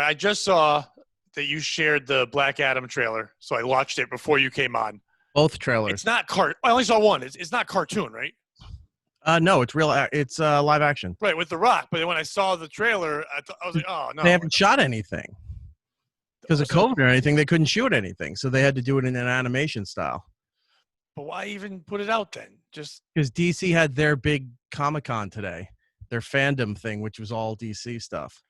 I just saw that you shared the Black Adam trailer, so I watched it before you came on. Both trailers. It's not I only saw one. It's not cartoon, right? No, it's real. It's live action. Right, with The Rock. But when I saw the trailer, I was like, oh, no. They haven't shot anything. Because of COVID or anything, they couldn't shoot anything. So they had to do it in an animation style. But why even put it out then? Just because DC had their big Comic-Con today, their fandom thing, which was all DC stuff.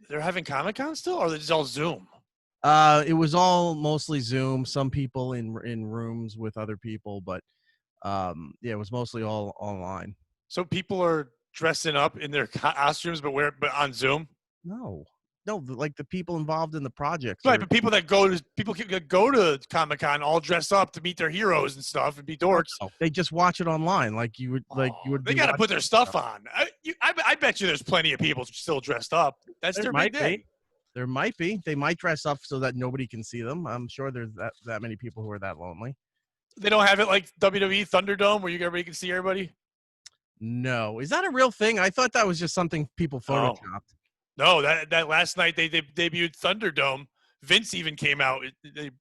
They're having Comic-Con still, or is it all Zoom? It was all mostly Zoom. Some people in rooms with other people, but it was mostly all online. So people are dressing up in their costumes, but on Zoom? No, like the people involved in the project. Right, but people can go to Comic-Con all dressed up to meet their heroes and stuff and be dorks. No, they just watch it online, like you would. They got to put their stuff on. I bet you there's plenty of people still dressed up. That's their big day. There might be. They might dress up so that nobody can see them. I'm sure there's that many people who are that lonely. They don't have it like WWE Thunderdome where everybody can see everybody? No. Is that a real thing? I thought that was just something people photoshopped. No, that last night they debuted Thunderdome. Vince even came out. They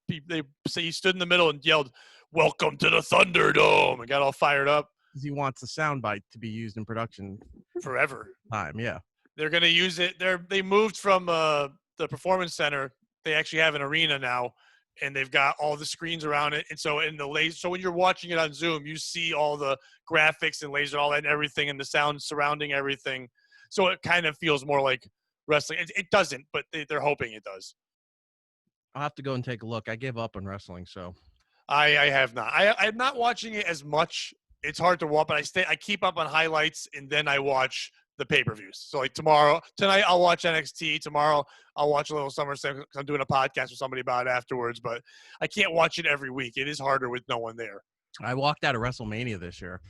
say he stood in the middle and yelled, "Welcome to the Thunderdome," and got all fired up. Because he wants the soundbite to be used in production forever. Time, yeah. They're going to use it. They moved from the Performance Center. They actually have an arena now, and they've got all the screens around it. And so so when you're watching it on Zoom, you see all the graphics and laser, all that and everything, and the sound surrounding everything. So it kind of feels more like wrestling. It doesn't, but they're hoping it does. I'll have to go and take a look. I gave up on wrestling, so. I have not. I'm not watching it as much. It's hard to watch, but I keep up on highlights, and then I watch the pay-per-views. So like tonight I'll watch NXT. Tomorrow I'll watch a little SummerSlam because I'm doing a podcast with somebody about it afterwards. But I can't watch it every week. It is harder with no one there. I walked out of WrestleMania this year.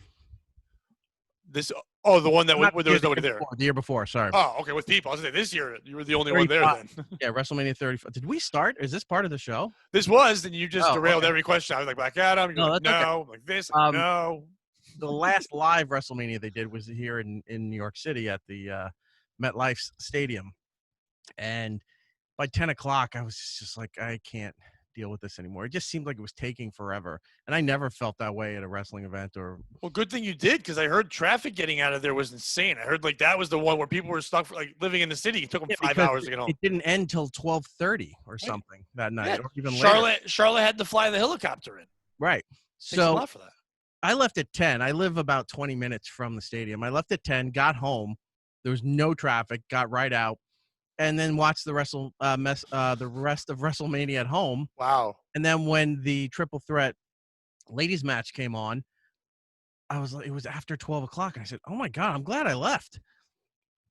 The one where there was nobody there. The year before, sorry. Oh, okay, with people. I was going to say, this year, you were the only one there then. Yeah, WrestleMania 35. Did we start? Is this part of the show? This was, and you just derailed every question. I was like, Black Adam. You're like, no. Okay. Like this, no. The last live WrestleMania they did was here in New York City at the MetLife Stadium. And by 10 o'clock, I was just like, I can't deal with this anymore. It just seemed like it was taking forever. And I never felt that way at a wrestling event. Well, good thing you did, because I heard traffic getting out of there was insane. I heard like that was the one where people were stuck for, like, living in the city. It took them 5 hours to get home. It didn't end till 12:30 or something that night, or even later. Charlotte had to fly the helicopter in. Right. Takes a lot for that. I left at 10. I live about 20 minutes from the stadium. I left at 10, got home. There was no traffic, got right out, and then watched the rest of WrestleMania at home. Wow. And then when the Triple Threat ladies match came on, I was like, it was after 12 o'clock. I said, oh my God, I'm glad I left,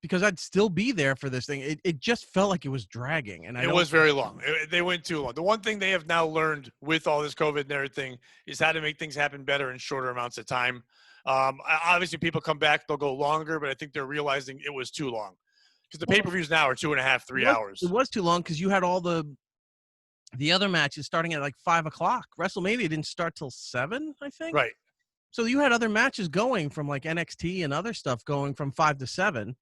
because I'd still be there for this thing. It just felt like it was dragging. And it was very long. They went too long. The one thing they have now learned with all this COVID and everything is how to make things happen better in shorter amounts of time. Obviously, people come back, they'll go longer, but I think they're realizing it was too long. Because the pay-per-views now are 2.5, 3 hours. It was too long because you had all the other matches starting at like 5 o'clock. WrestleMania didn't start till 7, I think. Right. So you had other matches going from like NXT and other stuff going from 5 to 7.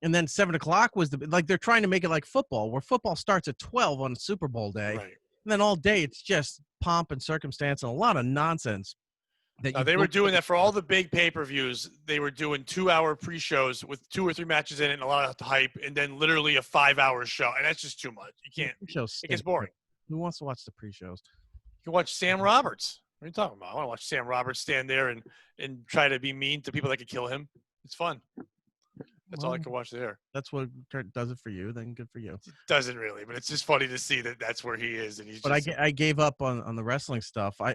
And then 7 o'clock was they're trying to make it like football, where football starts at 12 on Super Bowl day. Right. And then all day it's just pomp and circumstance and a lot of nonsense. They were doing that for all the big pay-per-views. They were doing 2-hour pre-shows with 2 or 3 matches in it and a lot of hype, and then literally a 5-hour show. And that's just too much. You can't. It gets boring. Who wants to watch the pre-shows? You can watch Sam Roberts. What are you talking about? I want to watch Sam Roberts stand there and try to be mean to people that could kill him. It's fun. That's all I can watch there. That's what does it for you. Then good for you. It doesn't really, but it's just funny to see that that's where he is. And he's. But I gave up on the wrestling stuff. I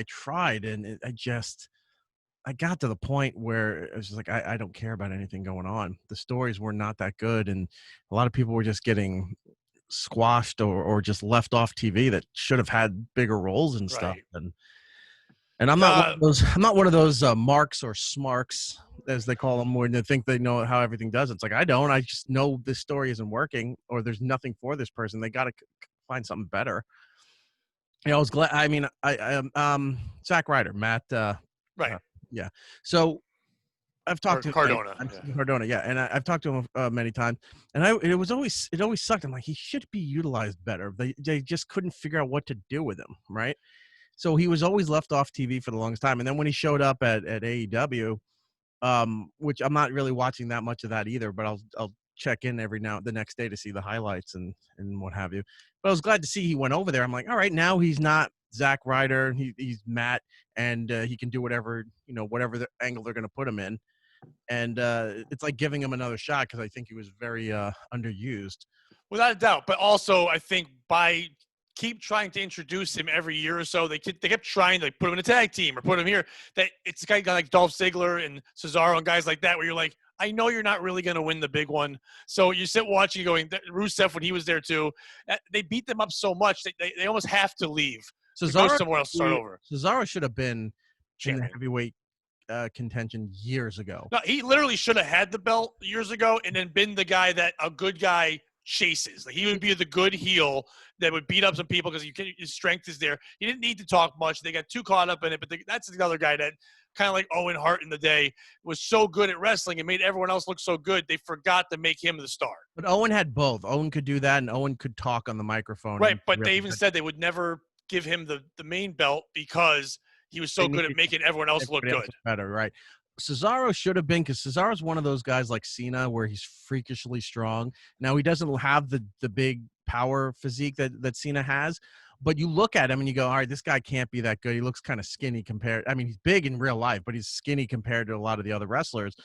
tried, and I got to the point where it was just like I don't care about anything going on. The stories were not that good, and a lot of people were just getting squashed or just left off TV that should have had bigger roles and stuff. And I'm not one of those marks or smarks, as they call them, where they think they know how everything does. It's like, I don't. I just know this story isn't working, or there's nothing for this person. They got to find something better. I was glad. I mean, Zack Ryder, Matt. Right. Yeah. So I've talked to Cardona. I've Yeah. seen Cardona, yeah, and I've talked to him many times, and it always sucked. I'm like, he should be utilized better. They just couldn't figure out what to do with him, right? So he was always left off TV for the longest time, and then when he showed up at AEW, which I'm not really watching that much of that either, but I'll check in every now the next day to see the highlights and what have you. But I was glad to see he went over there. I'm like, all right, now he's not Zack Ryder, he's Matt, and he can do whatever whatever the angle they're going to put him in, and it's like giving him another shot because I think he was very underused. Without a doubt. But also, I think by keep trying to introduce him every year or so, they kept trying to put him in a tag team or put him here. That it's a guy like Dolph Ziggler and Cesaro and guys like that where you're like, I know you're not really going to win the big one. So you sit watching going, Rusev when he was there too, they beat them up so much they almost have to leave to go somewhere else, start over. Cesaro should have been Champion. in the heavyweight contention years ago. No, he literally should have had the belt years ago and then been the guy that a good guy chases. Like he would be the good heel that would beat up some people because his strength is there. He didn't need to talk much. They got too caught up in it, but that's the other guy that kind of like Owen Hart in the day was so good at wrestling and made everyone else look so good. They forgot to make him the star. But Owen had both. Owen could do that, and Owen could talk on the microphone. Right, but they even said they would never give him the main belt because he was so good at making everyone else look good. Better, right? Cesaro should have been, because Cesaro's one of those guys like Cena where he's freakishly strong. Now he doesn't have the big power physique that Cena has, but you look at him and you go, all right, this guy can't be that good. He looks kind of skinny compared. I mean, he's big in real life, but he's skinny compared to a lot of the other wrestlers.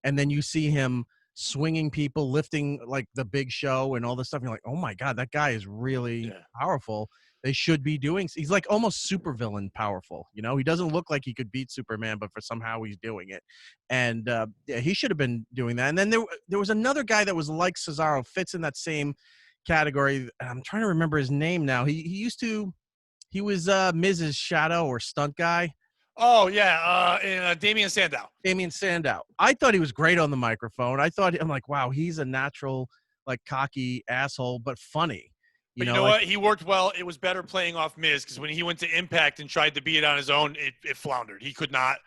And then you see him swinging people, lifting like the Big Show and all this stuff. You're like, oh my God, that guy is really powerful. They should be doing. He's like almost supervillain powerful. He doesn't look like he could beat Superman, but for somehow he's doing it. And yeah, he should have been doing that. And then there was another guy that was like Cesaro, fits in that same category. I'm trying to remember his name now. He was Miz's shadow or stunt guy. Oh yeah, Damian Sandow. Damian Sandow. I thought he was great on the microphone. I'm like, wow, he's a natural, like cocky asshole, but funny. But you know what? He worked well. It was better playing off Miz because when he went to Impact and tried to be it on his own, it floundered. He could not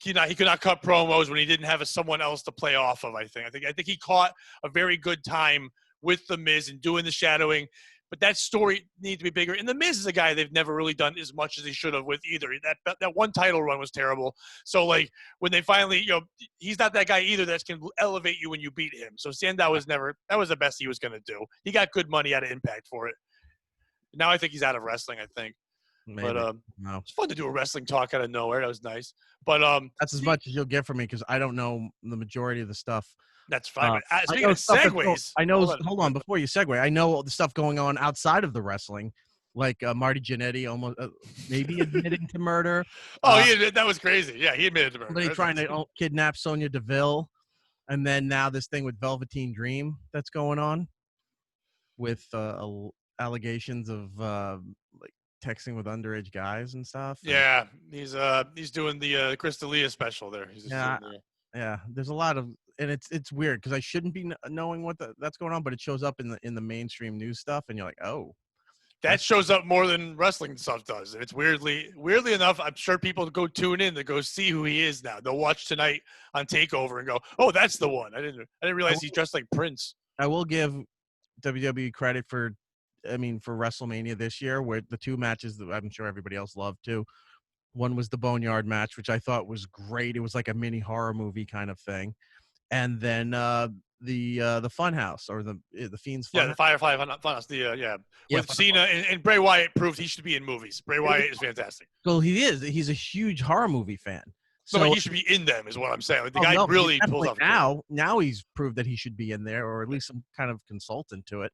cut promos when he didn't have someone else to play off of. I think he caught a very good time with the Miz and doing the shadowing. But that story needs to be bigger. And the Miz is a guy they've never really done as much as he should have with either. That one title run was terrible. So like when they finally, he's not that guy either that can elevate you when you beat him. So Sandow was that was the best he was going to do. He got good money out of Impact for it. Now I think he's out of wrestling, I think. Maybe. But no. It's fun to do a wrestling talk out of nowhere. That was nice. But that's as much as you'll get from me because I don't know the majority of the stuff. That's fine. Speaking of segues, I know. Hold on, before you segue, I know all the stuff going on outside of the wrestling, like Marty Jannetty almost maybe admitting to murder. That was crazy. Yeah, he admitted to murder. Somebody trying to kidnap Sonya Deville, and then now this thing with Velveteen Dream that's going on with allegations of like texting with underage guys and stuff. Yeah, he's doing the Chris D'Elia special there. Yeah. There's a lot of. And it's weird because I shouldn't be knowing that's going on, but it shows up in the mainstream news stuff, and you're like, oh, that shows up more than wrestling stuff does. And it's weirdly enough, I'm sure people go tune in to go see who he is now. They'll watch tonight on Takeover and go, oh, that's the one. I didn't realize he's dressed like Prince. I will give WWE credit for WrestleMania this year, where the two matches that I'm sure everybody else loved too. One was the Boneyard match, which I thought was great. It was like a mini horror movie kind of thing. And then the Funhouse or the Fiend's Funhouse. Yeah, the Firefly Funhouse. With Cena and Bray Wyatt proved he should be in movies. Bray Wyatt is fantastic. Well, he is. He's a huge horror movie fan. So he should be in them, is what I'm saying. Like, the guy really pulls off. Now he's proved that he should be in there, or at least some kind of consultant to it.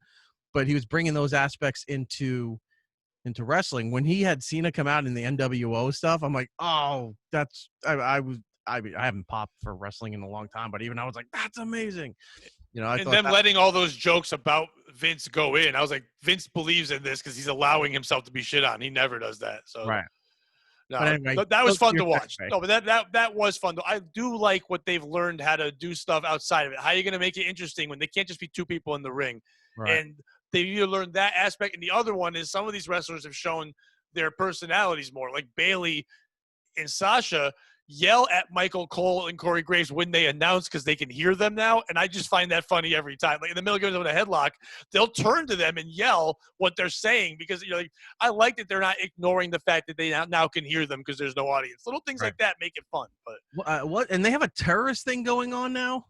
But he was bringing those aspects into wrestling. When he had Cena come out in the NWO stuff, I'm like, oh, I haven't popped for wrestling in a long time, but even I was like, that's amazing. And them letting all those jokes about Vince go in, I was like, Vince believes in this because he's allowing himself to be shit on. He never does that. So right. No, anyway, that was fun to watch. No, but that was fun. I do like what they've learned how to do stuff outside of it. How are you going to make it interesting when they can't just be two people in the ring? Right. And they need to learn that aspect. And the other one is some of these wrestlers have shown their personalities more. Like Bayley and Sasha, yell at Michael Cole and Corey Graves when they announce because they can hear them now. And I just find that funny every time. Like in the middle of giving them a headlock, they'll turn to them and yell what they're saying because like, I like that they're not ignoring the fact that they now can hear them because there's no audience. Little things Right. like that make it fun. But What? And they have a terrorist thing going on now.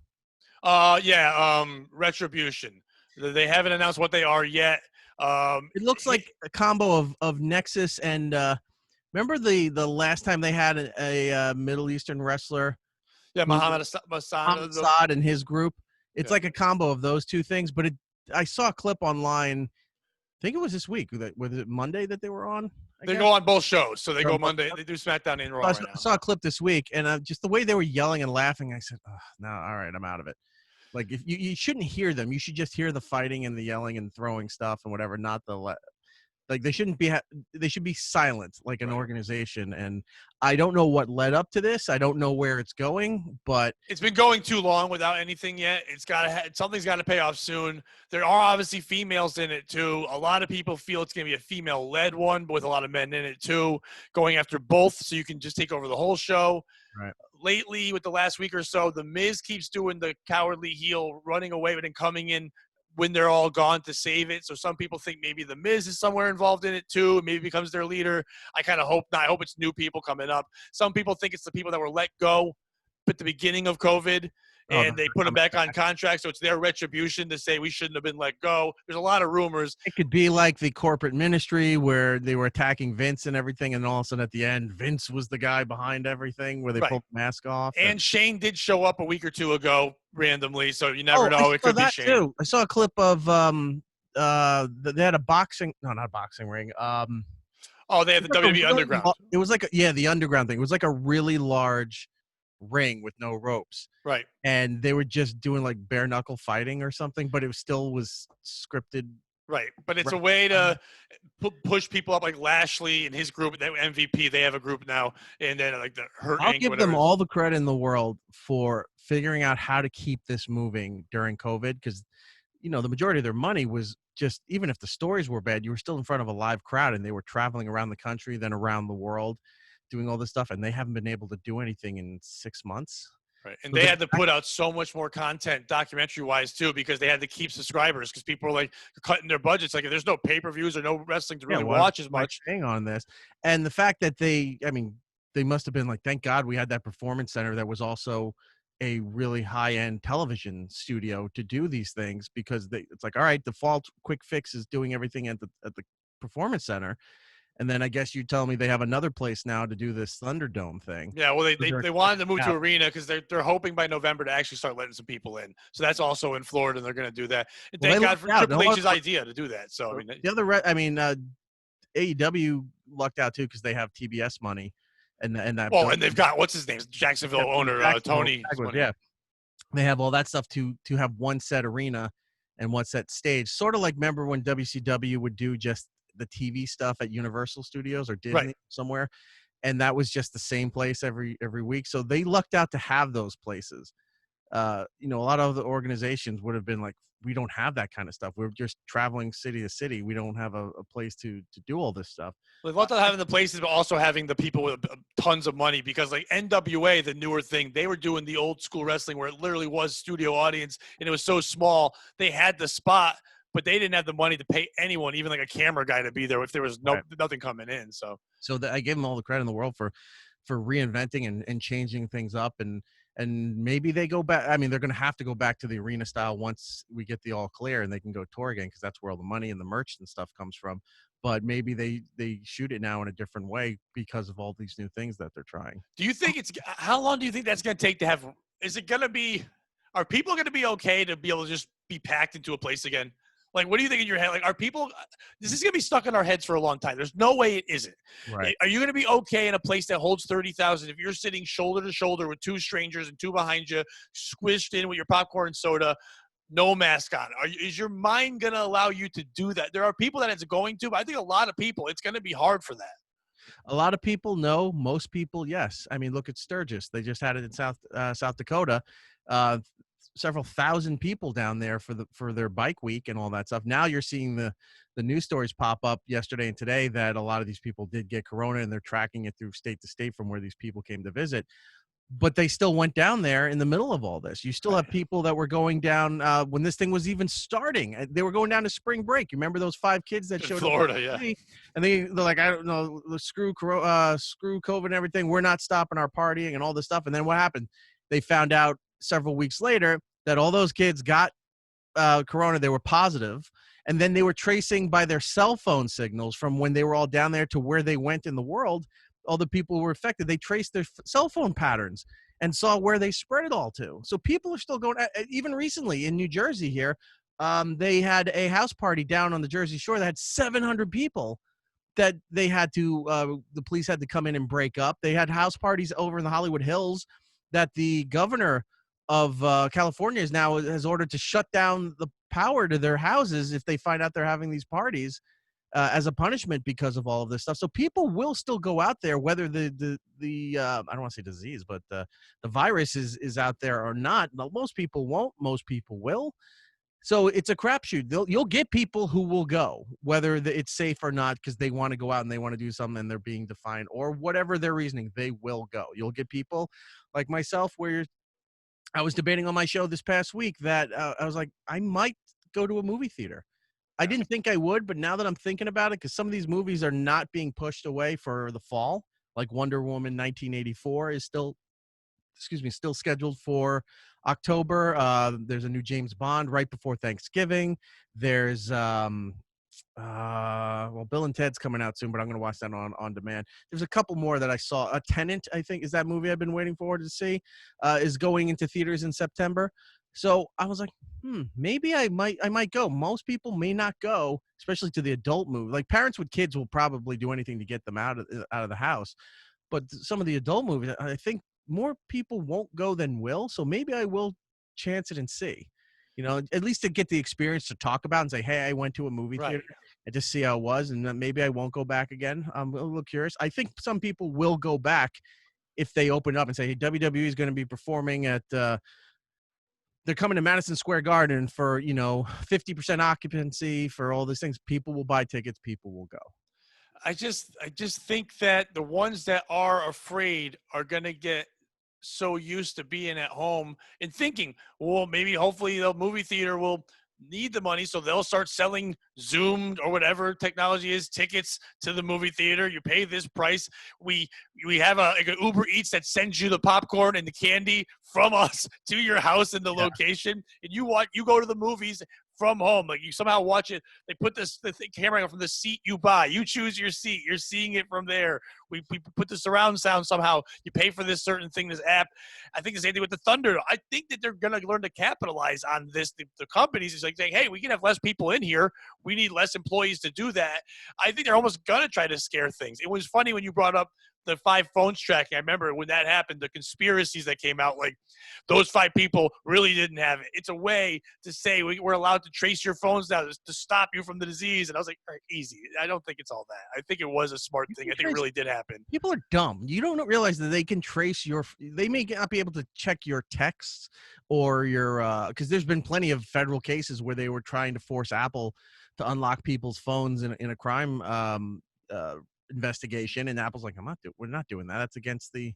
Retribution. They haven't announced what they are yet. It looks like a combo of Nexus and remember the last time they had a Middle Eastern wrestler, Muhammad Muhammad Hassan. Saad and his group. It's Yeah. like a combo of those two things. But I saw a clip online. I think it was this week. Was it Monday that they were on? They go on both shows, so they They're go on both Monday. shows? They do SmackDown and Raw I right saw, now. I saw a clip this week, and just the way they were yelling and laughing, I said, oh, "No, all right, I'm out of it." Like if you shouldn't hear them, you should just hear the fighting and the yelling and throwing stuff and whatever. Not the like they shouldn't be. They should be silent like an organization. And I don't know what led up to this. I don't know where it's going, but it's been going too long without anything yet. It's got something's got to pay off soon. There are obviously females in it too. A lot of people feel it's going to be a female-led one, but with a lot of men in it too, going after both, so you can just take over the whole show. Right. Lately, with the last week or so, The Miz keeps doing the cowardly heel, running away with and coming in when they're all gone to save it. So some people think maybe The Miz is somewhere involved in it too, maybe becomes their leader. I kind of hope not. I hope it's new people coming up. Some people think it's the people that were let go at the beginning of COVID, and they put them back on contract, so it's their retribution to say we shouldn't have been let go. There's a lot of rumors. It could be like the corporate ministry where they were attacking Vince and everything, and all of a sudden at the end, Vince was the guy behind everything where they pulled the mask off. And Shane did show up a week or two ago randomly, so you never know. It could be Shane. Too. I saw a clip of they had a boxing, no, not a boxing ring. They had the WWE Underground. It was like the Underground thing. It was like a really large ring with no ropes. Right. And they were just doing like bare knuckle fighting or something, but it was scripted. Right. But it's a way to push people up, like Lashley and his group, MVP. They have a group now, and then like the Hurt. I'll give them all the credit in the world for figuring out how to keep this moving during COVID, because the majority of their money was just, even if the stories were bad, you were still in front of a live crowd, and they were traveling around the country, then around the world, doing all this stuff, and they haven't been able to do anything in 6 months. Right. And they had to put out so much more content documentary-wise, too, because they had to keep subscribers, because people were like cutting their budgets. Like, if there's no pay-per-views or no wrestling to really watch as much. Hang on this. And the fact that they must have been like, thank God we had that performance center that was also a really high-end television studio to do these things, because it's like, all right, default quick fix is doing everything at the performance center. And then I guess you tell me they have another place now to do this Thunderdome thing. Yeah, well, they wanted to move to Arena because they're hoping by November to actually start letting some people in. So that's also in Florida, and they're going to do that. And thank God for Triple H's idea to do that. So AEW lucked out too, because they have TBS money, and that. Well, and they've got what's his name, Jacksonville owner Tony. Yeah, they have all that stuff to have one set arena and one set stage. Sort of like, remember when WCW would do just the TV stuff at Universal Studios or Disney somewhere, and that was just the same place every week. So they lucked out to have those places. A lot of the organizations would have been like, we don't have that kind of stuff. We're just traveling city to city. We don't have a place to do all this stuff. Well, they've also having the places, but also having the people with tons of money, because like NWA, the newer thing, they were doing the old school wrestling where it literally was studio audience, and it was so small. They had the spot, but they didn't have the money to pay anyone, even like a camera guy, to be there if there was nothing coming in. So I give them all the credit in the world for reinventing and changing things up, and maybe they go back. I mean, they're going to have to go back to the arena style once we get the all clear and they can go tour again, because that's where all the money and the merch and stuff comes from. But maybe they shoot it now in a different way because of all these new things that they're trying. Do you think how long do you think that's going to take to have? Are people going to be okay to be able to just be packed into a place again? Like, what do you think in your head? Like, are people – this is going to be stuck in our heads for a long time. There's no way it isn't. Right. Are you going to be okay in a place that holds 30,000 if you're sitting shoulder to shoulder with two strangers and two behind you, squished in with your popcorn and soda, no mask on? Is your mind going to allow you to do that? There are people that it's going to, but I think a lot of people, it's going to be hard for that. A lot of people, no. Most people, yes. I mean, look at Sturgis. They just had it in South Dakota. several thousand people down there for their bike week and all that stuff. Now you're seeing the news stories pop up yesterday and today that a lot of these people did get corona, and they're tracking it through state to state from where these people came to visit. But they still went down there in the middle of all this. You still have people that were going down when this thing was even starting. They were going down to spring break. You remember those 5 kids that In showed Florida, up? yeah. And they're like, I don't know, screw COVID and everything. We're not stopping our partying and all this stuff. And then what happened? They found out several weeks later that all those kids got corona. They were positive, and then they were tracing by their cell phone signals from when they were all down there to where they went in the world. All the people who were affected, they traced their cell phone patterns and saw where they spread it all to. So people are still going. Even recently in New Jersey here, they had a house party down on the Jersey Shore that had 700 people that they had to the police had to come in and break up. They had house parties over in the Hollywood Hills that the governor of California has ordered to shut down the power to their houses if they find out they're having these parties as a punishment because of all of this stuff. So people will still go out there, whether the I don't want to say disease, but the virus is out there or not. Most people won't. Most people will. So it's a crapshoot. You'll get people who will go, whether it's safe or not, because they want to go out and they want to do something and they're being defiant or whatever their reasoning, they will go. You'll get people like myself where I was debating on my show this past week that I was like, I might go to a movie theater. I didn't think I would, but now that I'm thinking about it, because some of these movies are not being pushed away for the fall, like Wonder Woman 1984 is still scheduled for October. There's a new James Bond right before Thanksgiving. There's Bill and Ted's coming out soon, but I'm going to watch that on demand. There's a couple more that I saw. A Tenant, I think, is that movie I've been waiting forward to see, is going into theaters in September. So I was like, maybe I might go. Most people may not go, especially to the adult movie. Like parents with kids will probably do anything to get them out of the house. But some of the adult movies, I think more people won't go than will. So maybe I will chance it and see. At least to get the experience to talk about and say, hey, I went to a movie theater and just see how it was. And then maybe I won't go back again. I'm a little curious. I think some people will go back if they open up and say, hey, WWE is going to be performing at they're coming to Madison Square Garden for, 50% occupancy for all these things. People will buy tickets. People will go. I just think that the ones that are afraid are going to get so used to being at home and thinking, well, maybe hopefully the movie theater will need the money, so they'll start selling Zoom or whatever technology is tickets to the movie theater. You pay this price. We have like an Uber Eats that sends you the popcorn and the candy from us to your house in the location, and you go to the movies from home. Like you somehow watch it. They put the camera from the seat you buy. You choose your seat. You're seeing it from there. We put the surround sound somehow. You pay for this certain thing, this app. I think the same thing with the Thunder. I think that they're going to learn to capitalize on this. The companies is like saying, hey, we can have less people in here. We need less employees to do that. I think they're almost going to try to scare things. It was funny when you brought up the 5 phones tracking. I remember when that happened, the conspiracies that came out, like those 5 people really didn't have it. It's a way to say we're allowed to trace your phones now to stop you from the disease. And I was like, all right, easy. I don't think it's all that. I think it was a smart thing. I think it really did happen. People are dumb. You don't realize that they can trace they may not be able to check your texts or your, because there's been plenty of federal cases where they were trying to force Apple to unlock people's phones in a crime investigation, and Apple's like, we're not doing that. That's against the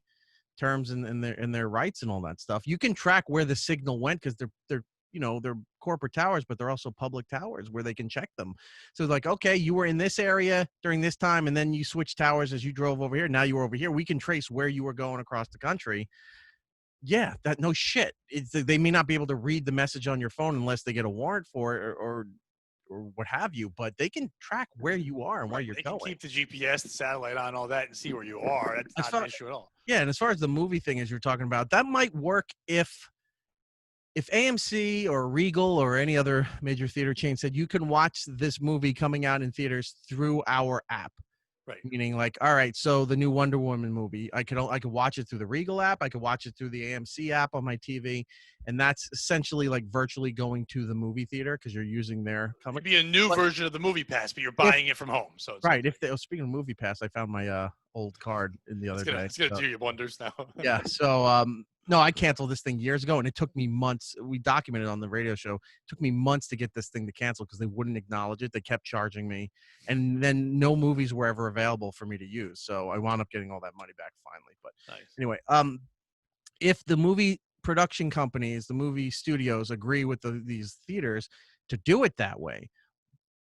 terms and their rights and all that stuff. You can track where the signal went because they're corporate towers, but they're also public towers where they can check them. So like, okay, you were in this area during this time, and then you switched towers as you drove over here. Now you were over here. We can trace where you were going across the country. Yeah, no shit. They may not be able to read the message on your phone unless they get a warrant for it or what have you, but they can track where you are and where you're going. They can keep the GPS, the satellite on, all that, and see where you are. That's not an issue at all. Yeah, and as far as the movie thing as you're talking about, that might work if AMC or Regal or any other major theater chain said you can watch this movie coming out in theaters through our app. Right. Meaning like, all right, so the new Wonder Woman movie, I could watch it through the Regal app. I could watch it through the AMC app on my TV. And that's essentially like virtually going to the movie theater because you're using their company. It'd be a new version of the Movie Pass, but you're buying it from home. So right. Speaking of Movie Pass, I found my old card in the other day. It's going to do you wonders now. Yeah. So No, I canceled this thing years ago, and it took me months. We documented on the radio show. It took me months to get this thing to cancel because they wouldn't acknowledge it. They kept charging me, and then no movies were ever available for me to use. So I wound up getting all that money back finally. But Nice. anyway, if the movie production companies, the movie studios agree with these theaters to do it that way,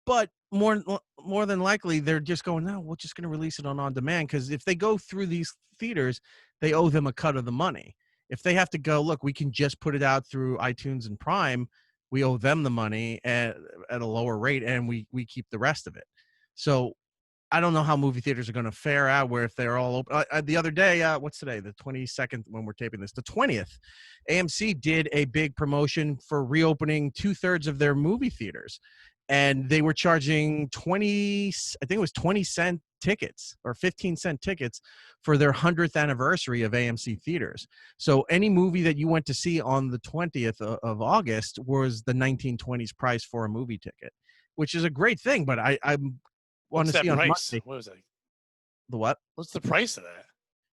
but more than likely they're just going, no, we're just going to release it on demand, because if they go through these theaters, they owe them a cut of the money. If they have to go, look, we can just put it out through iTunes and Prime, we owe them the money at a lower rate, and we keep the rest of it. So I don't know how movie theaters are going to fare out, where if they're all open. The other day, what's today? The 22nd, when we're taping this, the 20th, AMC did a big promotion for reopening 2/3 of their movie theaters. And they were charging 20, I think it was 20-cent tickets or 15-cent tickets for their 100th anniversary of AMC theaters. So any movie that you went to see on the 20th of August was the 1920s price for a movie ticket, which is a great thing. But I want What's to that see on price? Monday. What was that? The what? What's the price of that?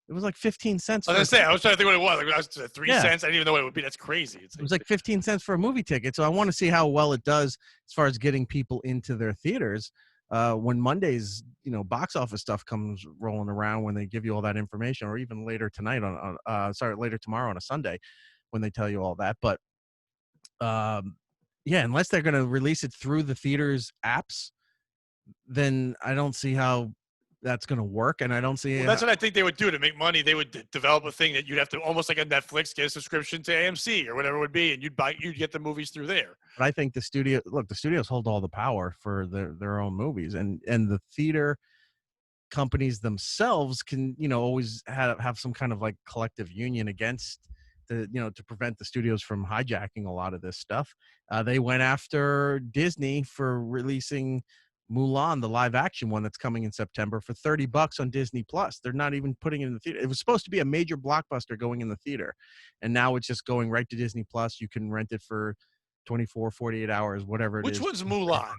It was like 15 cents. I was For gonna say, I was trying to think what it was. Like, I was at 3 Yeah. cents. I didn't even know what it would be. That's crazy. It was like 15 cents for a movie ticket. So I want to see how well it does as far as getting people into their theaters when Monday's, box office stuff comes rolling around, when they give you all that information, or even later tonight later tomorrow on a Sunday when they tell you all that. But yeah, unless they're going to release it through the theater's apps, then I don't see how that's going to work. And I don't see Well, that's what I think they would do to make money. They would develop a thing that you'd have to, almost like a Netflix, get a subscription to AMC or whatever it would be, and you'd get the movies through there. But I think the studios hold all the power for their own movies, and the theater companies themselves can, always have some kind of like collective union against to prevent the studios from hijacking a lot of this stuff. They went after Disney for releasing Mulan, the live action one that's coming in September, for $30 on Disney Plus. They're not even putting it in the theater. It was supposed to be a major blockbuster going in the theater, and now it's just going right to Disney Plus. You can rent it for 24, 48 hours, whatever it is. Which one's Mulan?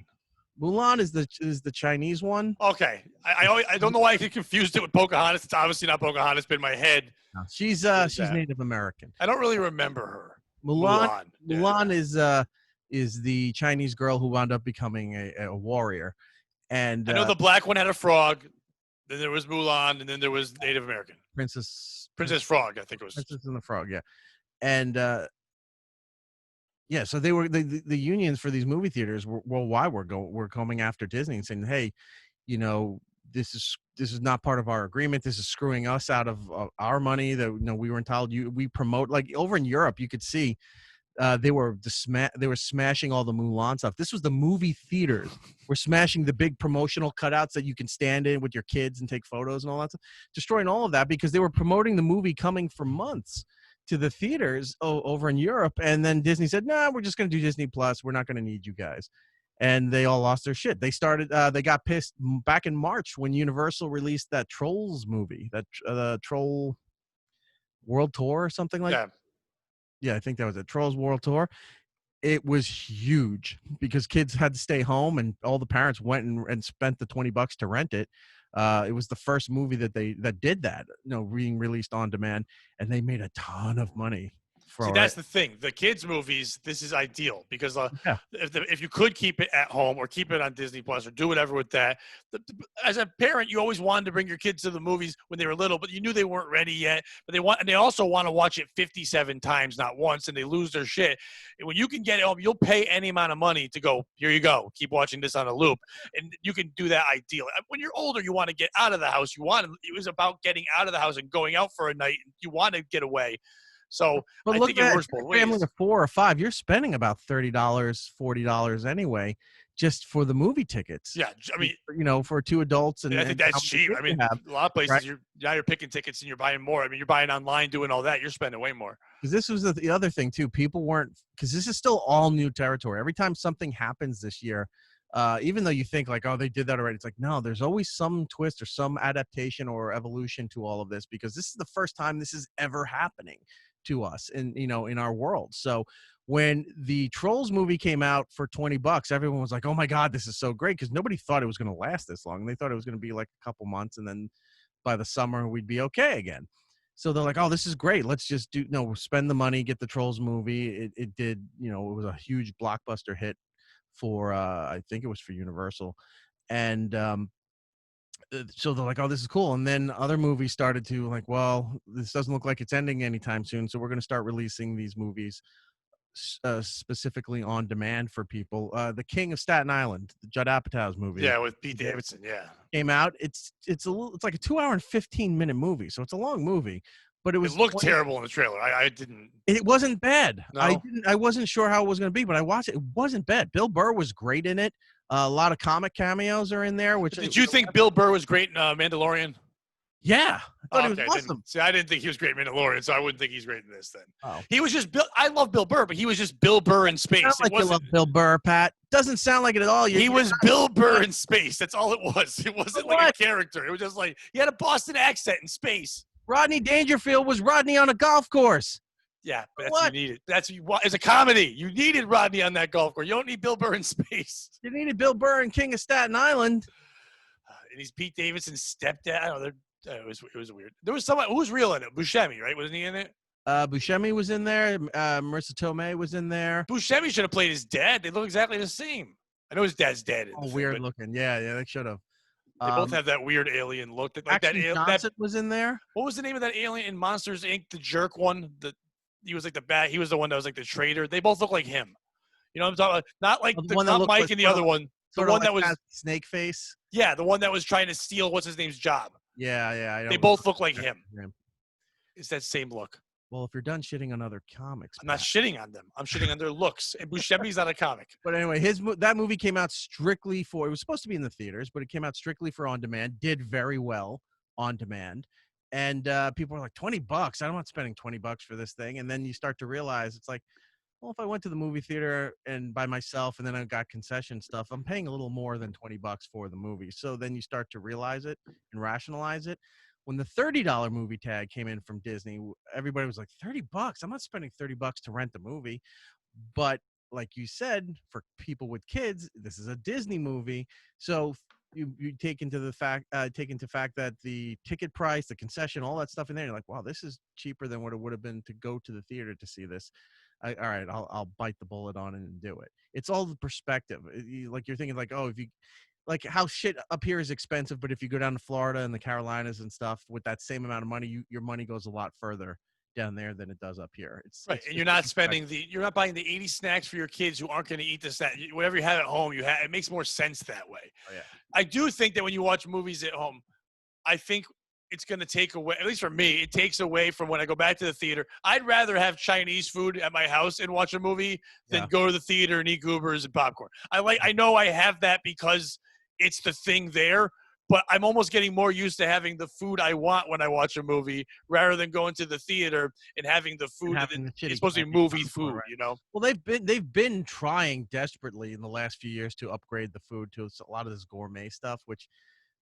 Mulan is the Chinese one. Okay, I don't know why I get confused it with Pocahontas. It's obviously not Pocahontas, but in my head, No, she's Native American. I don't really remember her. Mulan is the Chinese girl who wound up becoming a warrior. And I know the black one had a frog. Then there was Mulan, and then there was Native American Princess Frog. I think it was Princess and the Frog. Yeah, and yeah. So they were the unions for these movie theaters worldwide were coming after Disney and saying, hey, this is not part of our agreement. This is screwing us out of our money that we were entitled. We promote, like over in Europe, you could see. They were smashing all the Mulan stuff. This was the movie theaters. We're smashing the big promotional cutouts that you can stand in with your kids and take photos and all that stuff, destroying all of that because they were promoting the movie coming for months to the theaters over in Europe. And then Disney said, "No, we're just going to do Disney Plus. We're not going to need you guys." And they all lost their shit. They got pissed back in March when Universal released that Trolls movie, that Troll World Tour or something like that. Yeah, I think that was a Trolls World Tour. It was huge because kids had to stay home, and all the parents went and spent the $20 to rent it. It was the first movie that did that, being released on demand, and they made a ton of money. See, that's the thing. The kids' movies, this is ideal because if you could keep it at home or keep it on Disney Plus or do whatever with that, as a parent, you always wanted to bring your kids to the movies when they were little, but you knew they weren't ready yet. But they also want to watch it 57 times, not once, and they lose their shit. And when you can get it home, you'll pay any amount of money to go, here you go, keep watching this on a loop, and you can do that ideally. When you're older, you want to get out of the house. It was about getting out of the house and going out for a night. You want to get away. So but I think it works both ways. Family of 4 or 5, you're spending about $30, $40 anyway, just for the movie tickets. Yeah, I mean, for 2 adults, and I think that's cheap. I mean, a lot of places right? you're picking tickets and you're buying more. I mean, you're buying online, doing all that. You're spending way more. Because this was the other thing too. People weren't, because this is still all new territory. Every time something happens this year, even though you think like, oh, they did that already, it's like, no, there's always some twist or some adaptation or evolution to all of this, because this is the first time this is ever happening to us in our world. So when the Trolls movie came out for $20, everyone was like, oh my God, this is so great, because nobody thought it was going to last this long. They thought it was going to be like a couple months, and then by the summer we'd be okay again. So they're like, "Oh, this is great. Let's just spend the money, get the Trolls movie." It did, it was a huge blockbuster hit for I think it was for Universal, and so they're like, "Oh, this is cool." And then other movies started to like, "Well, this doesn't look like it's ending anytime soon, so we're going to start releasing these movies specifically on demand for people." The King of Staten Island, the Judd Apatow's movie, Yeah, with Pete Davidson. Yeah, came out. It's like a 2 hour and 15-minute movie, so it's a long movie, but it it was looked terrible in the trailer. I didn't. it wasn't bad. No, I wasn't sure how it was going to be, but I watched it. It wasn't bad. Bill Burr was great in it. A lot of comic cameos are in there. Which did you think Bill Burr was great in Mandalorian? Yeah, I thought he was Okay, awesome. see, I didn't think he was great in Mandalorian, so I wouldn't think he's great in this. Then Oh, he was just Bill. I love Bill Burr, but he was just Bill Burr in space. sound like you love Bill Burr, Pat. Doesn't sound like it at all. He was Bill Burr in space. That's all it was. It wasn't like a character. It was just like he had a Boston accent in space. Rodney Dangerfield was Rodney on a golf course. Yeah, but that's what you needed. That's as a comedy. You needed Rodney on that golf course. You don't need Bill Burr in space. You needed Bill Burr and King of Staten Island. And he's Pete Davidson's stepdad. I don't know. It was weird. There was someone who was real in it. Buscemi, right? Wasn't he in it? Buscemi was in there. Marissa Tomei was in there. Buscemi should have played his dad. They look exactly the same. I know his dad's dead. Oh, weird looking. Yeah, they should have. They both have that weird alien look. Like that Johnson was in there. What was the name of that alien in Monsters Inc? The jerk one. He was like the bad. He was the one that was like the traitor. They both look like him. You know what I'm talking about? Not like not Mike and the other one. The one that was snake face. Yeah, the one that was trying to steal what's his name's job. Yeah. They both look like him. It's that same look. Well, if you're done shitting on other comics, I'm not shitting on them. I'm shitting on their looks. And Buscemi's not a comic. But anyway, that movie came out strictly for. It was supposed to be in the theaters, but it came out strictly for on demand. Did very well on demand, and people were like, $20. I'm not spending $20 for this thing. And then you start to realize it's like, well, if I went to the movie theater and by myself, and then I got concession stuff, I'm paying a little more than $20 for the movie. So then you start to realize it and rationalize it. When the $30 movie tag came in from Disney, everybody was like, $30? I'm not spending $30 to rent the movie. But like you said, for people with kids, this is a Disney movie. So you take into fact that the ticket price, the concession, all that stuff in there, you're like, wow, this is cheaper than what it would have been to go to the theater to see this. All right, I'll bite the bullet on it and do it. It's all the perspective. Like you're thinking like, oh, if you like how shit up here is expensive, but if you go down to Florida and the Carolinas and stuff with that same amount of money, your money goes a lot further down there than it does up here. Right, and you're not buying the 80 snacks for your kids who aren't going to eat the snack. Whatever you have at home, it makes more sense that way. Oh, yeah. I do think that when you watch movies at home, I think it's going to take away, at least for me, it takes away from when I go back to the theater. I'd rather have Chinese food at my house and watch a movie than go to the theater and eat goobers and popcorn. I know I have that because it's the thing there, but I'm almost getting more used to having the food I want when I watch a movie rather than going to the theater and having the food that it's supposed to be movie food, right? You know? Well, they've been trying desperately in the last few years to upgrade the food to a lot of this gourmet stuff, which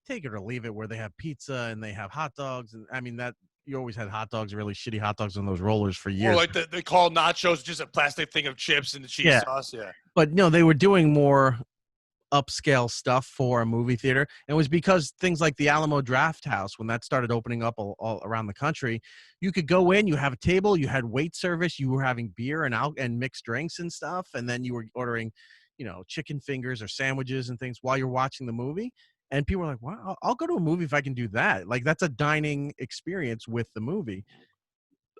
take it or leave it, where they have pizza and they have hot dogs. And I mean, that you always had hot dogs, really shitty hot dogs on those rollers for years. Or like they call nachos just a plastic thing of chips and the cheese sauce. Yeah. But no, they were doing more upscale stuff for a movie theater. And it was because things like the Alamo Draft House, when that started opening up all around the country, you could go in, you have a table, you had wait service, you were having beer and mixed drinks and stuff. And then you were ordering, chicken fingers or sandwiches and things while you're watching the movie. And people were like, wow, I'll go to a movie if I can do that. Like, that's a dining experience with the movie.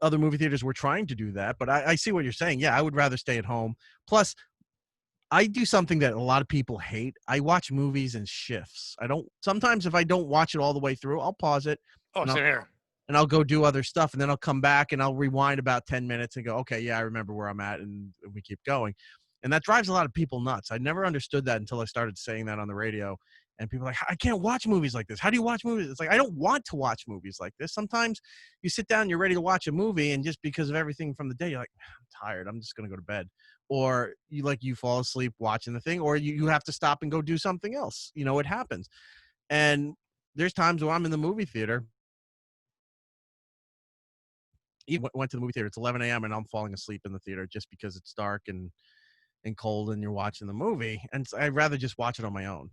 Other movie theaters were trying to do that, but I see what you're saying. Yeah, I would rather stay at home. Plus, I do something that a lot of people hate. I watch movies in shifts. Sometimes if I don't watch it all the way through, I'll pause it. Oh, same here. And I'll go do other stuff. And then I'll come back and I'll rewind about 10 minutes and go, okay, yeah, I remember where I'm at. And we keep going. And that drives a lot of people nuts. I never understood that until I started saying that on the radio. And people are like, I can't watch movies like this. How do you watch movies? It's like, I don't want to watch movies like this. Sometimes you sit down, you're ready to watch a movie, and just because of everything from the day, you're like, I'm tired. I'm just going to go to bed. Or you fall asleep watching the thing, or you have to stop and go do something else. It happens. And there's times where I'm in the movie theater. Even went to the movie theater. It's 11 a.m. and I'm falling asleep in the theater just because it's dark and cold and you're watching the movie. And I'd rather just watch it on my own.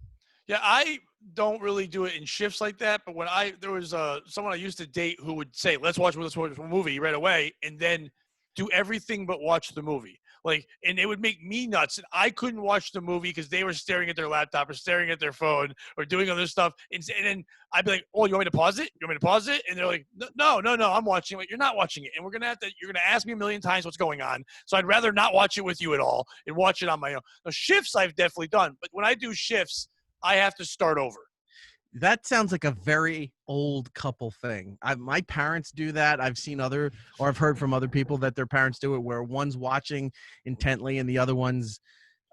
Yeah, I don't really do it in shifts like that. But when there was someone I used to date who would say, let's watch a movie right away, and then do everything but watch the movie. Like, and it would make me nuts. And I couldn't watch the movie because they were staring at their laptop or staring at their phone or doing other stuff. And then I'd be like, oh, you want me to pause it? You want me to pause it? And they're like, no, I'm watching it. Like, you're not watching it. And you're going to ask me a million times what's going on. So I'd rather not watch it with you at all and watch it on my own. Now, shifts I've definitely done. But when I do shifts, I have to start over. That sounds like a very old couple thing. My parents do that. I've heard from other people that their parents do it, where one's watching intently and the other one's,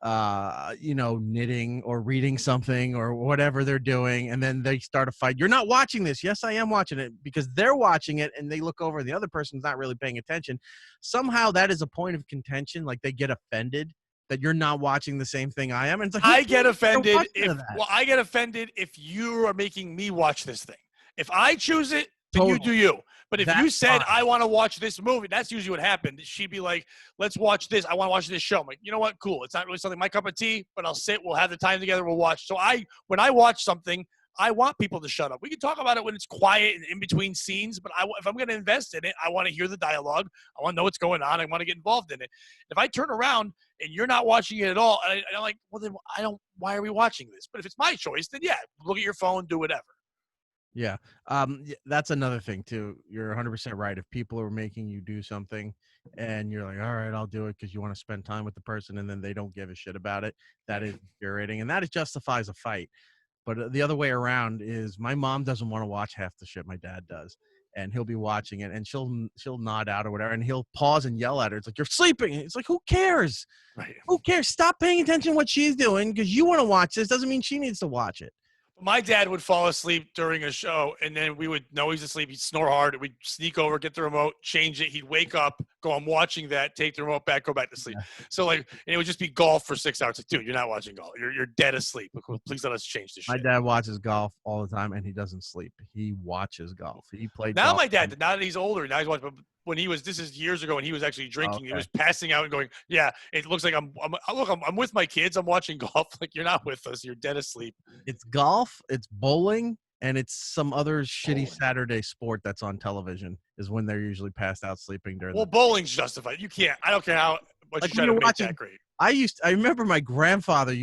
knitting or reading something or whatever they're doing, and then they start a fight. You're not watching this. Yes, I am watching it, because they're watching it, and they look over and the other person's not really paying attention. Somehow that is a point of contention. Like, they get offended that you're not watching the same thing I am. And it's like, I get offended if you are making me watch this thing. If I choose it, then you do you. But if you said, I want to watch this movie, that's usually what happened. She'd be like, let's watch this. I want to watch this show. I'm like, you know what? Cool. It's not really something my cup of tea, but I'll sit. We'll have the time together. We'll watch. So when I watch something, I want people to shut up. We can talk about it when it's quiet and in between scenes, but if I'm going to invest in it, I want to hear the dialogue. I want to know what's going on. I want to get involved in it. If I turn around and you're not watching it at all, and I'm like, well, then why are we watching this? But if it's my choice, then yeah, look at your phone, do whatever. Yeah. That's another thing too. You're 100% right. If people are making you do something and you're like, all right, I'll do it because you want to spend time with the person, and then they don't give a shit about it, that is infuriating, and that justifies a fight. But the other way around is, my mom doesn't want to watch half the shit my dad does, and he'll be watching it, and she'll nod out or whatever, and he'll pause and yell at her. It's like, you're sleeping. It's like, who cares? Right. Who cares? Stop paying attention to what she's doing because you want to watch this. Doesn't mean she needs to watch it. My dad would fall asleep during a show, and then we would know he's asleep. He'd snore hard. We'd sneak over, get the remote, change it. He'd wake up, go, I'm watching that, take the remote back, go back to sleep. Yeah. So, and it would just be golf for 6 hours. Like, dude, you're not watching golf. You're dead asleep. Please let us change this shit. My dad watches golf all the time, and he doesn't sleep. He watches golf. He played now golf. My dad, now that he's older, now he's watching. When this is years ago, when he was actually drinking, He was passing out and going, yeah, it looks like I'm with my kids. I'm watching golf. Like, you're not with us. You're dead asleep. It's golf. It's bowling. And it's some other shitty Saturday sport that's on television is when they're usually passed out sleeping during. Well, bowling's justified. You can't. I don't care how much you try to make that great. I remember my grandfather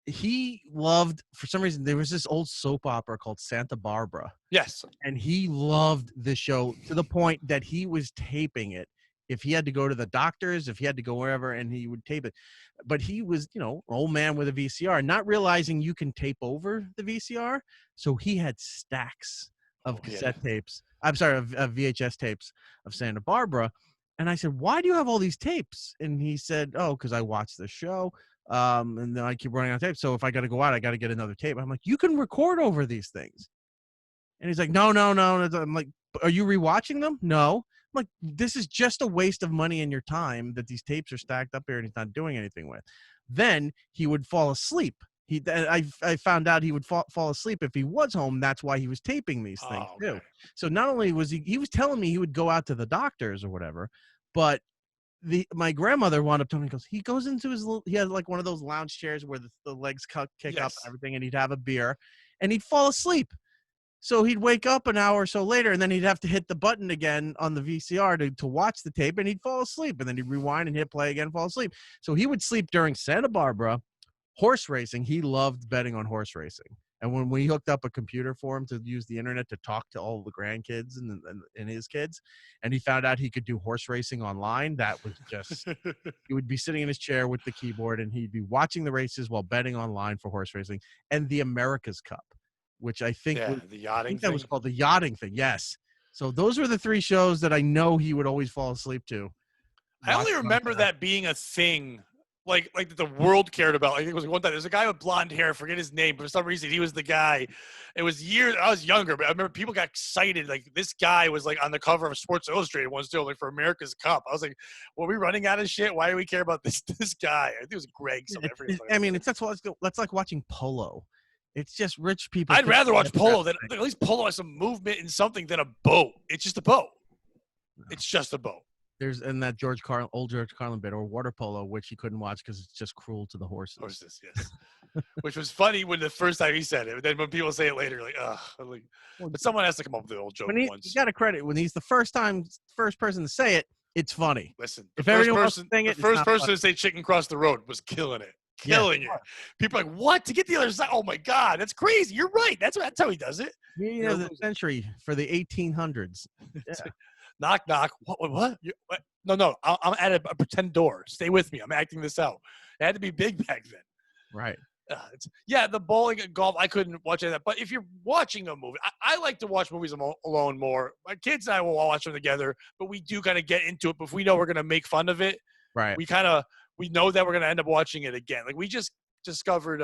he loved, for some reason, there was this old soap opera called Santa Barbara. Yes. And he loved the show to the point that he was taping it. If he had to go to the doctors, if he had to go wherever, and he would tape it. But he was, an old man with a VCR, not realizing you can tape over the VCR. So he had stacks of cassette tapes. I'm sorry, of VHS tapes of Santa Barbara. And I said, why do you have all these tapes? And he said, oh, because I watched the show. And then I keep running out of tape. So if I got to go out, I got to get another tape. I'm like, you can record over these things. And he's like, no. I'm like, are you rewatching them? No. I'm like, this is just a waste of money and your time that these tapes are stacked up here and he's not doing anything with. Then he would fall asleep. I found out he would fall asleep if he was home. That's why he was taping these things too. So not only was he was telling me he would go out to the doctors or whatever, but my grandmother wound up telling me, he goes into he had like one of those lounge chairs where the legs kick up and everything, and he'd have a beer and he'd fall asleep. So he'd wake up an hour or so later, and then he'd have to hit the button again on the VCR to watch the tape, and he'd fall asleep. And then he'd rewind and hit play again, fall asleep. So he would sleep during Santa Barbara. Horse racing, he loved betting on horse racing. And when we hooked up a computer for him to use the internet to talk to all the grandkids and his kids, and he found out he could do horse racing online, that was just – he would be sitting in his chair with the keyboard, and he'd be watching the races while betting online for horse racing. And the America's Cup, which I think, the yachting that was called the yachting thing. Yes. So those were the three shows that I know he would always fall asleep to. I only remember that being a thing, like that the world cared about. I think it was one time. There's a guy with blonde hair. I forget his name, but for some reason he was the guy. It was years. I was younger, but I remember people got excited. Like, this guy was like on the cover of Sports Illustrated once too, like for America's Cup. I was like, "Were we running out of shit? Why do we care about this guy?" I think it was Greg. That's like watching polo. It's just rich people. I'd rather watch polo than at least polo has some movement and something than a boat. It's just a boat. No. It's just a boat. There's in that old George Carlin bit, or water polo, which he couldn't watch because it's just cruel to the horses. Yes. which was funny when the first time he said it. But then when people say it later, like, ugh. Like, Well, but someone has to come up with the old joke when you once. got to credit when he's the first person to say it, it's funny. Listen, If everyone else is saying the it, it's first not person funny. to say chicken cross the road was killing it. Yes, Killing it. People are like, what? To get the other side? Oh my God, that's crazy. You're right. That's how he does it. meeting You're of the losing. century for the 1800s. Yeah. Knock, knock. What? What? No. I'm at a pretend door. Stay with me. I'm acting this out. It had to be big back then. Right. Yeah, the bowling and golf, I couldn't watch any of that. But if you're watching a movie, I like to watch movies alone more. My kids and I will watch them together, but we do kind of get into it. But if we know we're going to make fun of it, Right. we know that we're going to end up watching it again. Like we just discovered,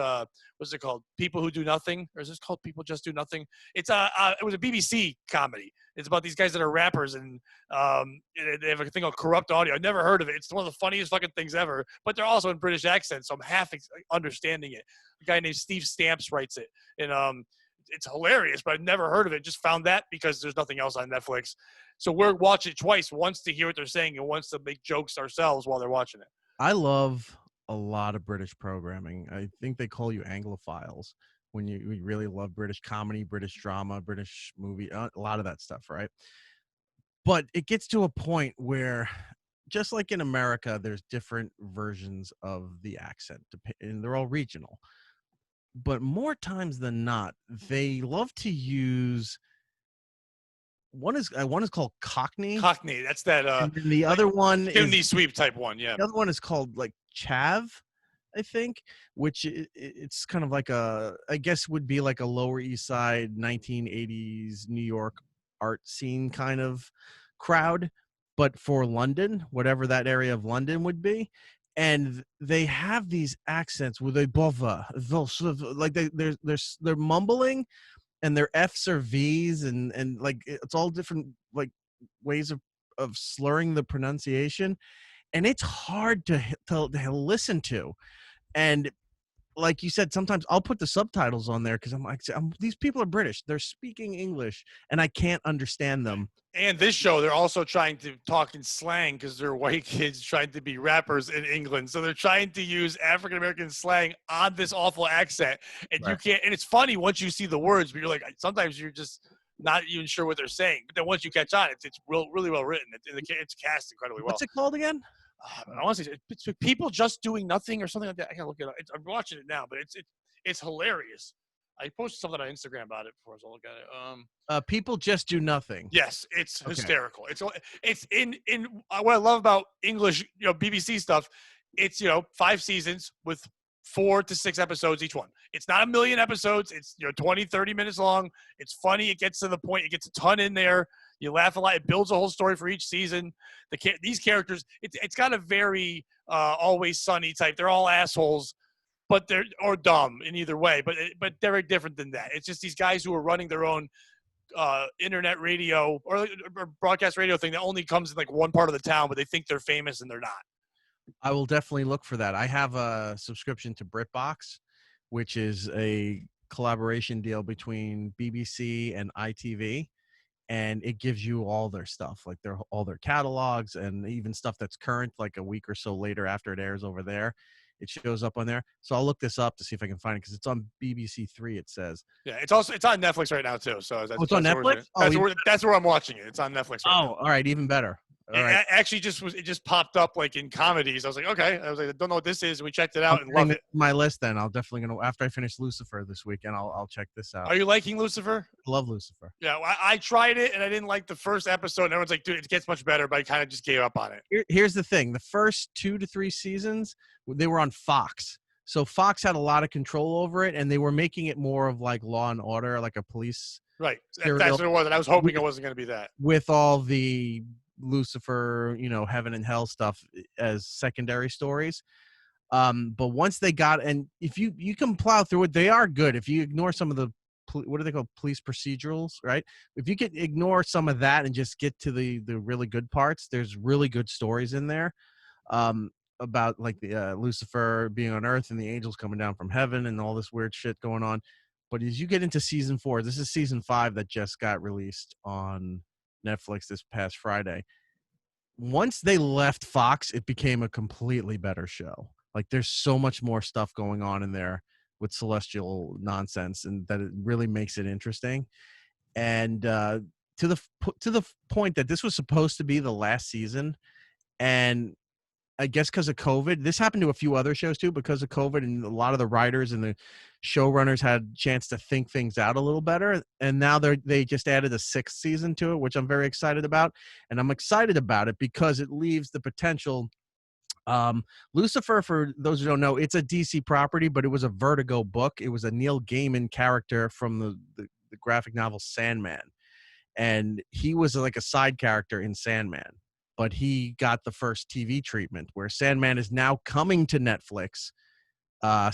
what's it called? People Who Do Nothing. Or is this called People Just Do Nothing? It was a BBC comedy. It's about these guys that are rappers and they have a thing called Corrupt Audio. I've never heard of it. It's one of the funniest fucking things ever. But they're also in British accents, so I'm half understanding it. A guy named Steve Stamps writes it, and it's hilarious. But I've never heard of it. Just found that because there's nothing else on Netflix. So we're watching it twice, once to hear what they're saying and once to make jokes ourselves while they're watching it. I love a lot of British programming. I think they call you Anglophiles when you really love British comedy, British drama, British movie, a lot of that stuff, right? But it gets to a point where, just like in America, there's different versions of the accent, and they're all regional. But more times than not, they love to use one is called Cockney. Cockney, that's that. And then the Like other one chimney is sweep type one. Yeah. the other one is called like Chav, I think, which it's kind of like I guess would be like a Lower East Side 1980s New York art scene kind of crowd, but for London, whatever that area of London would be. And they have these accents where they bother, they'll sort of like they're mumbling, and their F's or V's, and like it's all different like ways of slurring the pronunciation, and it's hard to listen to. And like you said, sometimes I'll put the subtitles on there because I'm like, these people are British. They're speaking English, and I can't understand them. And this show, they're also trying to talk in slang because they're white kids trying to be rappers in England. So they're trying to use African American slang on this awful accent, and Right. you can't. And it's funny once you see the words, but you're like, sometimes you're just not even sure what they're saying. But then once you catch on, it's really well written. It's cast incredibly well. What's it called again? I want to say it's People Just Doing Nothing or something like that. I gotta look it up. I'm watching it now, but it's hilarious. I posted something on Instagram about it before, so I'll look at it. People Just Do Nothing. Yes, it's Okay. hysterical. It's in what I love about English, BBC stuff. It's 5 seasons with 4 to 6 episodes each one. It's not a million episodes. It's 20, 30 minutes long. It's funny. It gets to the point. It gets a ton in there. You laugh a lot. It builds a whole story for each season. These characters, it's got a very Always Sunny type. They're all assholes, but they're dumb in either way. But they're very different than that. It's just these guys who are running their own internet radio or broadcast radio thing that only comes in like one part of the town, but they think they're famous and they're not. I will definitely look for that. I have a subscription to BritBox, which is a collaboration deal between BBC and ITV, and it gives you all their stuff, like all their catalogs and even stuff that's current, like a week or so later after it airs over there. It shows up on there. So I'll look this up to see if I can find it because it's on BBC Three, it says. Yeah, it's on Netflix right now too. So it's on Netflix? That's where I'm watching it. It's on Netflix right now. All right, even better. All right. Actually, it just popped up like in comedies. I was like, okay. I was like, I don't know what this is. And we checked it out and love it. My list then. I'll definitely after I finish Lucifer this weekend, I'll check this out. Are you liking Lucifer? I love Lucifer. Yeah, I tried it and I didn't like the first episode. And everyone's like, dude, it gets much better, but I kind of just gave up on it. Here's the thing: the first 2 to 3 seasons, they were on Fox. So Fox had a lot of control over it, and they were making it more of like Law and Order, like a police. Right. That's what it was. And I was hoping it wasn't going to be that. With all the Lucifer, heaven and hell stuff as secondary stories. But once they got, and if you can plow through it, they are good. If you ignore some of the, what do they call, police procedurals, right? If you could ignore some of that and just get to the really good parts, there's really good stories in there. About like the Lucifer being on earth and the angels coming down from heaven and all this weird shit going on. But as you get into season 4, this is season 5 that just got released on Netflix this past Friday. Once they left Fox, it became a completely better show. Like there's so much more stuff going on in there with celestial nonsense, and that it really makes it interesting. And to the point that this was supposed to be the last season, and I guess because of COVID, this happened to a few other shows too. Because of COVID, and a lot of the writers and the showrunners had a chance to think things out a little better, and now they just added a sixth season to it, which I'm very excited about. And I'm excited about it because it leaves the potential. Lucifer, for those who don't know, it's a DC property, but it was a Vertigo book. It was a Neil Gaiman character from the graphic novel Sandman, and he was like a side character in Sandman, but he got the first TV treatment where Sandman is now coming to Netflix,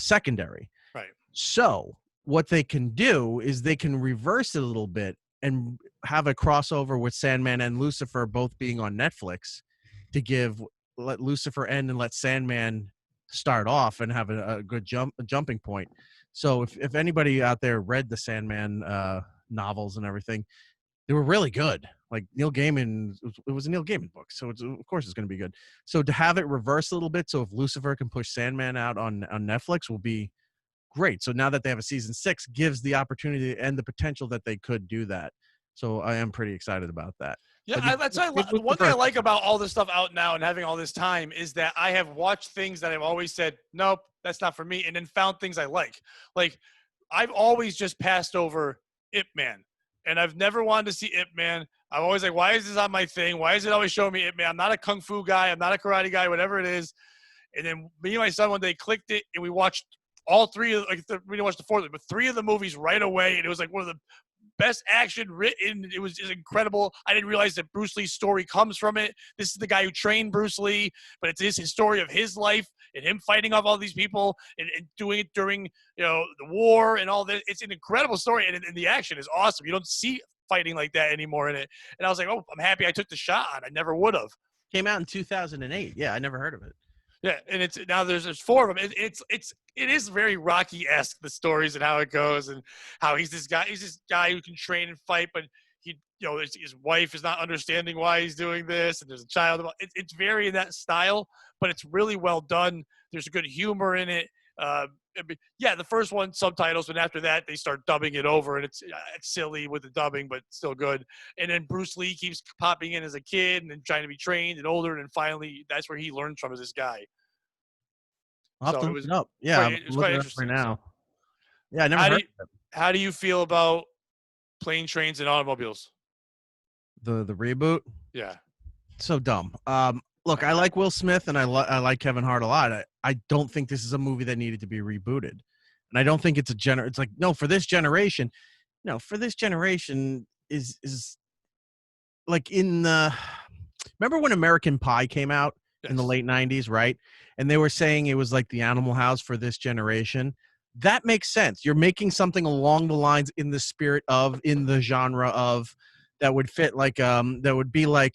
secondary. Right. So what they can do is they can reverse it a little bit and have a crossover with Sandman and Lucifer both being on Netflix to let Lucifer end and let Sandman start off and have a good jumping point. So if anybody out there read the Sandman novels and everything, they were really good. Like Neil Gaiman, it was a Neil Gaiman book, so of course it's going to be good. So to have it reverse a little bit, so if Lucifer can push Sandman out on Netflix, will be great. So now that they have a season 6, gives the opportunity and the potential that they could do that. So I am pretty excited about that. Yeah, the one thing I like about all this stuff out now and having all this time is that I have watched things that I've always said, nope, that's not for me, and then found things I like. Like, I've always just passed over Ip Man, and I've never wanted to see Ip Man. I'm always like, why is this on my thing? Why is it always showing me Ip Man? I'm not a kung fu guy. I'm not a karate guy, whatever it is. And then me and my son one day clicked it, and we watched all three of, we didn't watch the fourth, but 3 of the movies right away, and it was like one of the best action written. It was incredible. I didn't realize that Bruce Lee's story comes from it. This is the guy who trained Bruce Lee, but it's his story of his life and him fighting off all these people and doing it during, the war and all that. It's an incredible story, and the action is awesome. You don't see fighting like that anymore in it. And I was like, oh, I'm happy I took the shot on. I never would have. Came out in 2008. Yeah, I never heard of it. Yeah, and it's now there's 4 of them. It is very Rocky-esque, the stories and how it goes, and how he's this guy who can train and fight, but he his wife is not understanding why he's doing this, and there's a child. It's very in that style, but it's really well done. There's a good humor in it. The first one subtitles, but after that they start dubbing it over, and it's silly with the dubbing, but still good. And then Bruce Lee keeps popping in as a kid and then trying to be trained and older, and finally that's where he learns from, as this guy. I'll have to look it up. Yeah, it was quite interesting right now. Yeah, I never heard of it. How do you feel about Plane, Trains, and Automobiles? The reboot? Yeah. So dumb. Look, I like Will Smith and I like Kevin Hart a lot. I don't think this is a movie that needed to be rebooted. And I don't think it's it's like, no, for this generation. No, for this generation is like in the remember when American Pie came out? Yes. In the late 90s, right? And they were saying it was like the Animal House for this generation. That makes sense. You're making something along the lines in the spirit of, in the genre of, that would fit like that would be like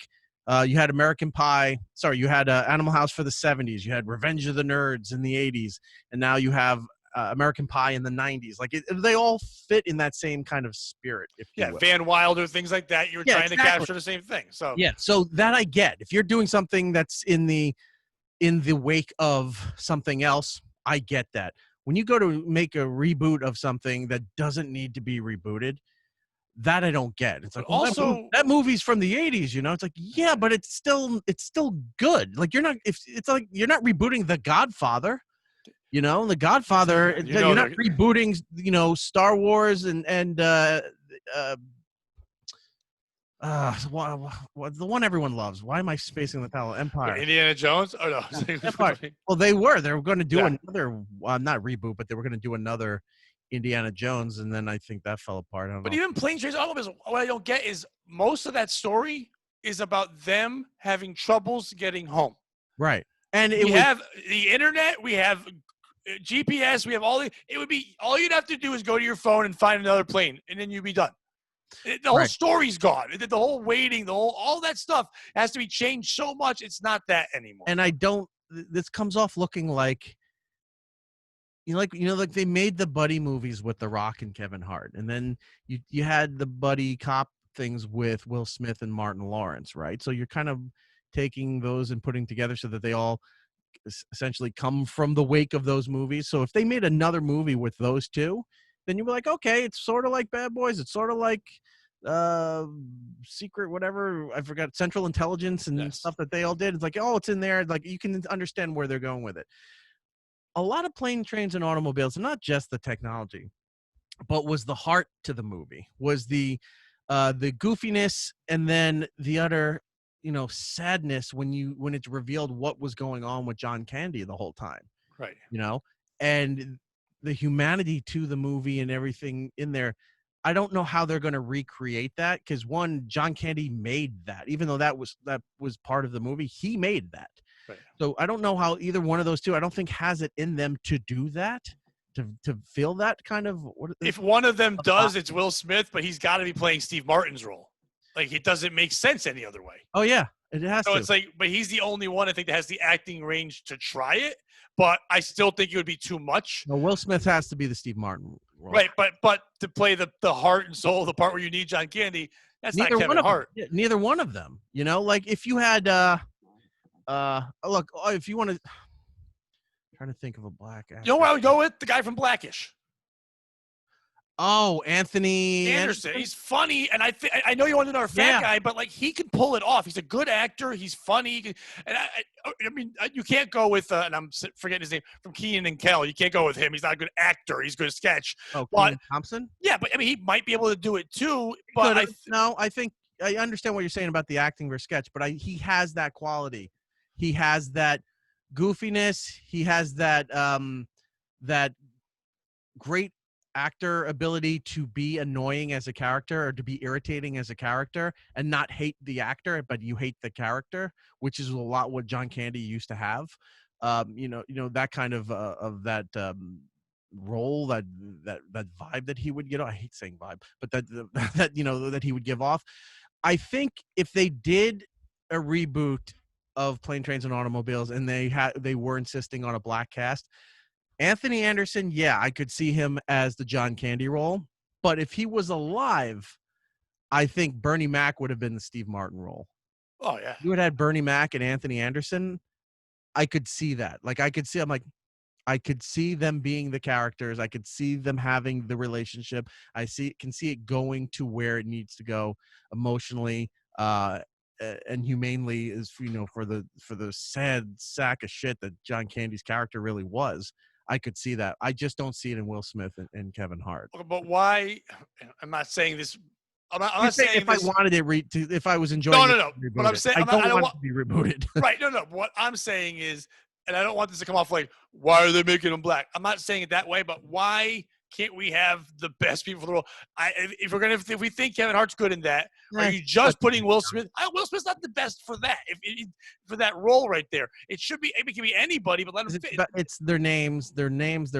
you had American Pie. Sorry, you had Animal House for the 70s. You had Revenge of the Nerds in the 80s, and now you have American Pie in the 90s. Like they all fit in that same kind of spirit. If you will. Van Wilder, things like that. You were trying to capture the same thing. So so that I get. If you're doing something that's in the wake of something else, I get that. When you go to make a reboot of something that doesn't need to be rebooted, that I don't get. It's like, that movie's from the 80s, It's like, yeah, but it's still good. Like you're not rebooting The Godfather. The Godfather, you're not rebooting, Star Wars and the one everyone loves. Why am I spacing the title? Empire. Indiana Jones? Oh, no. Empire. Well, they were going to do another, not reboot, but they were going to do another Indiana Jones, and then I think that fell apart. But even Plane, Trains, Automobiles, what I don't get is most of that story is about them having troubles getting home. Right. And we have the internet, we have GPS, we have all you'd have to do is go to your phone and find another plane, and then you'd be done. The whole story's gone. The whole waiting, all that stuff has to be changed so much. It's not that anymore. And this comes off looking like, like they made the buddy movies with The Rock and Kevin Hart, and then you had the buddy cop things with Will Smith and Martin Lawrence, right? So you're kind of taking those and putting together so that they all essentially come from the wake of those movies. So if they made another movie with those two, then you'd be like, okay, it's sort of like Bad Boys. It's sort of like Secret, whatever. I forgot, Central Intelligence and stuff that they all did. It's like, oh, it's in there. Like, you can understand where they're going with it. A lot of Plane, Trains, and Automobiles, not just the technology, but was the heart to the movie, was the goofiness, and then the utter, sadness when it's revealed what was going on with John Candy the whole time, Right. And the humanity to the movie and everything in there. I don't know how they're going to recreate that, because one, John Candy made that, even though that was part of the movie. He made that. Right. So I don't know how either one of those two, I don't think, has it in them to do that, to feel that kind of. If one of them does, it's Will Smith, but he's got to be playing Steve Martin's role. Like, it doesn't make sense any other way. Oh yeah, it has to. So it's like, but he's the only one I think that has the acting range to try it. But I still think it would be too much. No, Will Smith has to be the Steve Martin role. Right, but to play the heart and soul, the part where you need John Candy, that's neither not Kevin Hart. Yeah, neither one of them. Like if you had look, if you want to, trying to think of a black actor. You know where I would go with? The guy from Blackish. Oh, Anthony Anderson. He's funny, and I know you want another fat guy, but like, he can pull it off. He's a good actor. He's funny, and I mean, you can't go with and I'm forgetting his name, from Kenan and Kel. You can't go with him. He's not a good actor. He's good at sketch. Oh, Kenan Thompson. Yeah, but I mean, he might be able to do it too. But I think I understand what you're saying about the acting versus sketch, but he has that quality. He has that goofiness. He has that that great actor ability to be annoying as a character, or to be irritating as a character, and not hate the actor, but you hate the character, which is a lot what John Candy used to have. That kind of that role, that vibe that he would get. I hate saying vibe, but that he would give off. I think if they did a reboot of Plane, Trains, and Automobiles, and they were insisting on a black cast, Anthony Anderson, I could see him as the John Candy role. But if he was alive, I think Bernie Mac would have been the Steve Martin role. Oh, yeah. You would have had Bernie Mac and Anthony Anderson. I could see that. Like, I could see them being the characters. I could see them having the relationship. Can see it going to where it needs to go emotionally and humanely, is for the sad sack of shit that John Candy's character really was. I could see that. I just don't see it in Will Smith and Kevin Hart. But why? I'm not saying this. I'm not saying if this, I wanted it if I was enjoying. No. But I'm saying I don't want it to be rebooted. Right. No. What I'm saying is, and I don't want this to come off like, why are they making him black? I'm not saying it that way, but why can't we have the best people for the role? If we think Kevin Hart's good in that, are you just putting Will Smith? Will Smith's not the best for that. For that role right there, it should be. It can be anybody, but let him fit. It's their names, their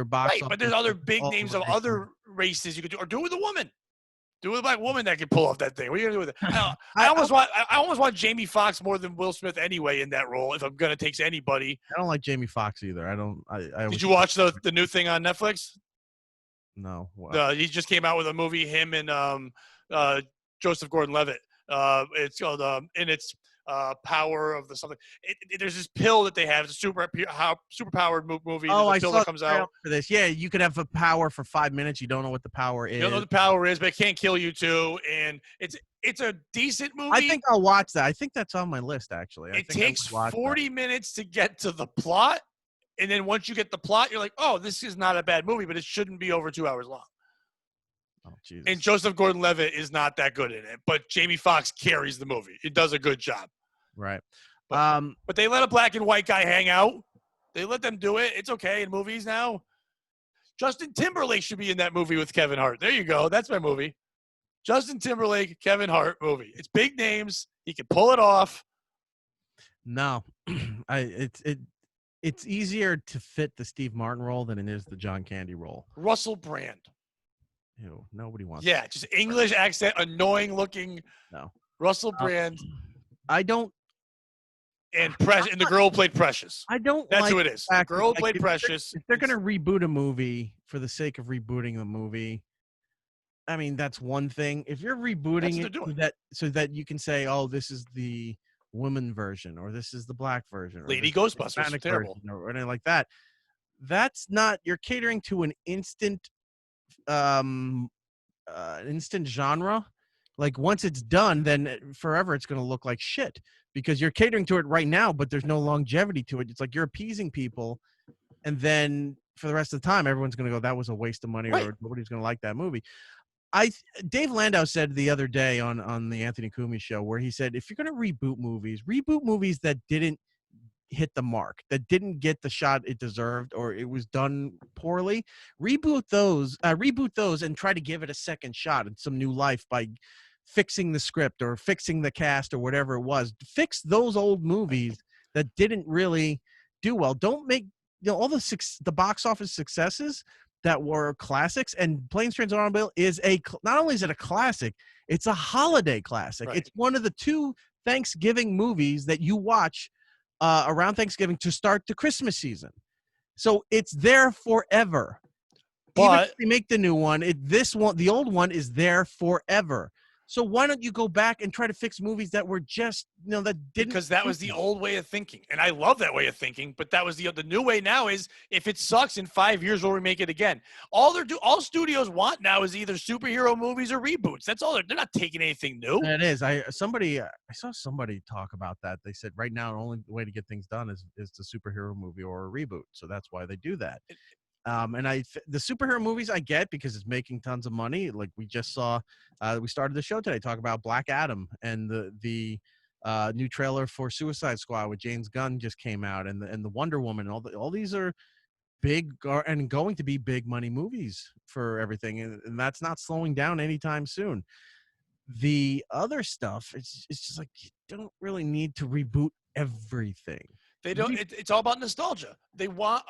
box. Right, but there's other big names of other races you could do, or do it with a woman. Do it with a black woman that can pull off that thing. What are you gonna do with it? I almost want Jamie Foxx more than Will Smith anyway in that role. If I'm gonna take anybody, I don't like Jamie Foxx either. I don't. Did you watch the new thing on Netflix? No. He just came out with a movie, him and Joseph Gordon-Levitt. It's called Power of the something. There's this pill that they have. It's a superpowered movie. Oh, I saw that comes out for this. Yeah, you could have a power for 5 minutes. You don't know what the power is. You don't know what the power is, but it can't kill you too. And it's a decent movie. I think I'll watch that. I think that's on my list, actually. It takes 40 minutes to get to the plot. And then once you get the plot, you're like, oh, this is not a bad movie, but it shouldn't be over 2 hours long. Oh, Jesus. And Joseph Gordon-Levitt is not that good in it, but Jamie Foxx carries the movie. It does a good job. Right. But they let a black and white guy hang out. They let them do it. It's okay in movies now. Justin Timberlake should be in that movie with Kevin Hart. There you go. That's my movie. Justin Timberlake, Kevin Hart movie. It's big names. He can pull it off. No, it's easier to fit the Steve Martin role than it is the John Candy role. Russell Brand. Ew, nobody wants. Yeah, just English accent, annoying looking. No. Russell Brand. I don't. And the girl played Precious. I don't. That's like who it is. The girl played Precious. If they're going to reboot a movie for the sake of rebooting the movie, I mean, that's one thing. If you're rebooting it so that you can say, oh, this is the woman version, or this is the black version, or Lady this is the Ghostbusters, Hispanic terrible. version, or anything like that. That's not, you're catering to an um instant genre. Like once it's done, then forever it's going to look like shit because you're catering to it right now, but there's no longevity to it. It's like you're appeasing people, and then for the rest of the time, everyone's going to go, "That was a waste of money," Right. or nobody's going to like that movie. I Dave Landau said the other day on the Anthony Cumia show, where he said, if you're going to reboot movies that didn't hit the mark, that didn't get the shot it deserved, or it was done poorly, reboot those and try to give it a second shot and some new life by fixing the script or fixing the cast or whatever it was. Fix those old movies that didn't really do well. Don't make, all the box office successes that were classics. And Planes, Trains, and Automobiles is not only is it a classic, it's a holiday classic. Right. It's one of the two Thanksgiving movies that you watch around Thanksgiving to start the Christmas season. So it's there forever. Even if But they make the new one, the old one is there forever. So why don't you go back and try to fix movies that were just, that didn't, because that was the old way of thinking, and I love that way of thinking. But that was the new way. Now is, if it sucks in 5 years, we'll remake it again. All studios want now is either superhero movies or reboots. That's all. They're not taking anything new. It is. I saw somebody talk about that. They said right now the only way to get things done is the superhero movie or a reboot. So that's why they do that. And the superhero movies I get because it's making tons of money. Like we just saw, we started the show today talking about Black Adam, and the new trailer for Suicide Squad with James Gunn just came out, and the Wonder Woman, and all these are big and going to be big money movies for everything, and that's not slowing down anytime soon. The other stuff, it's just like you don't really need to reboot everything. They don't. It's all about nostalgia. They want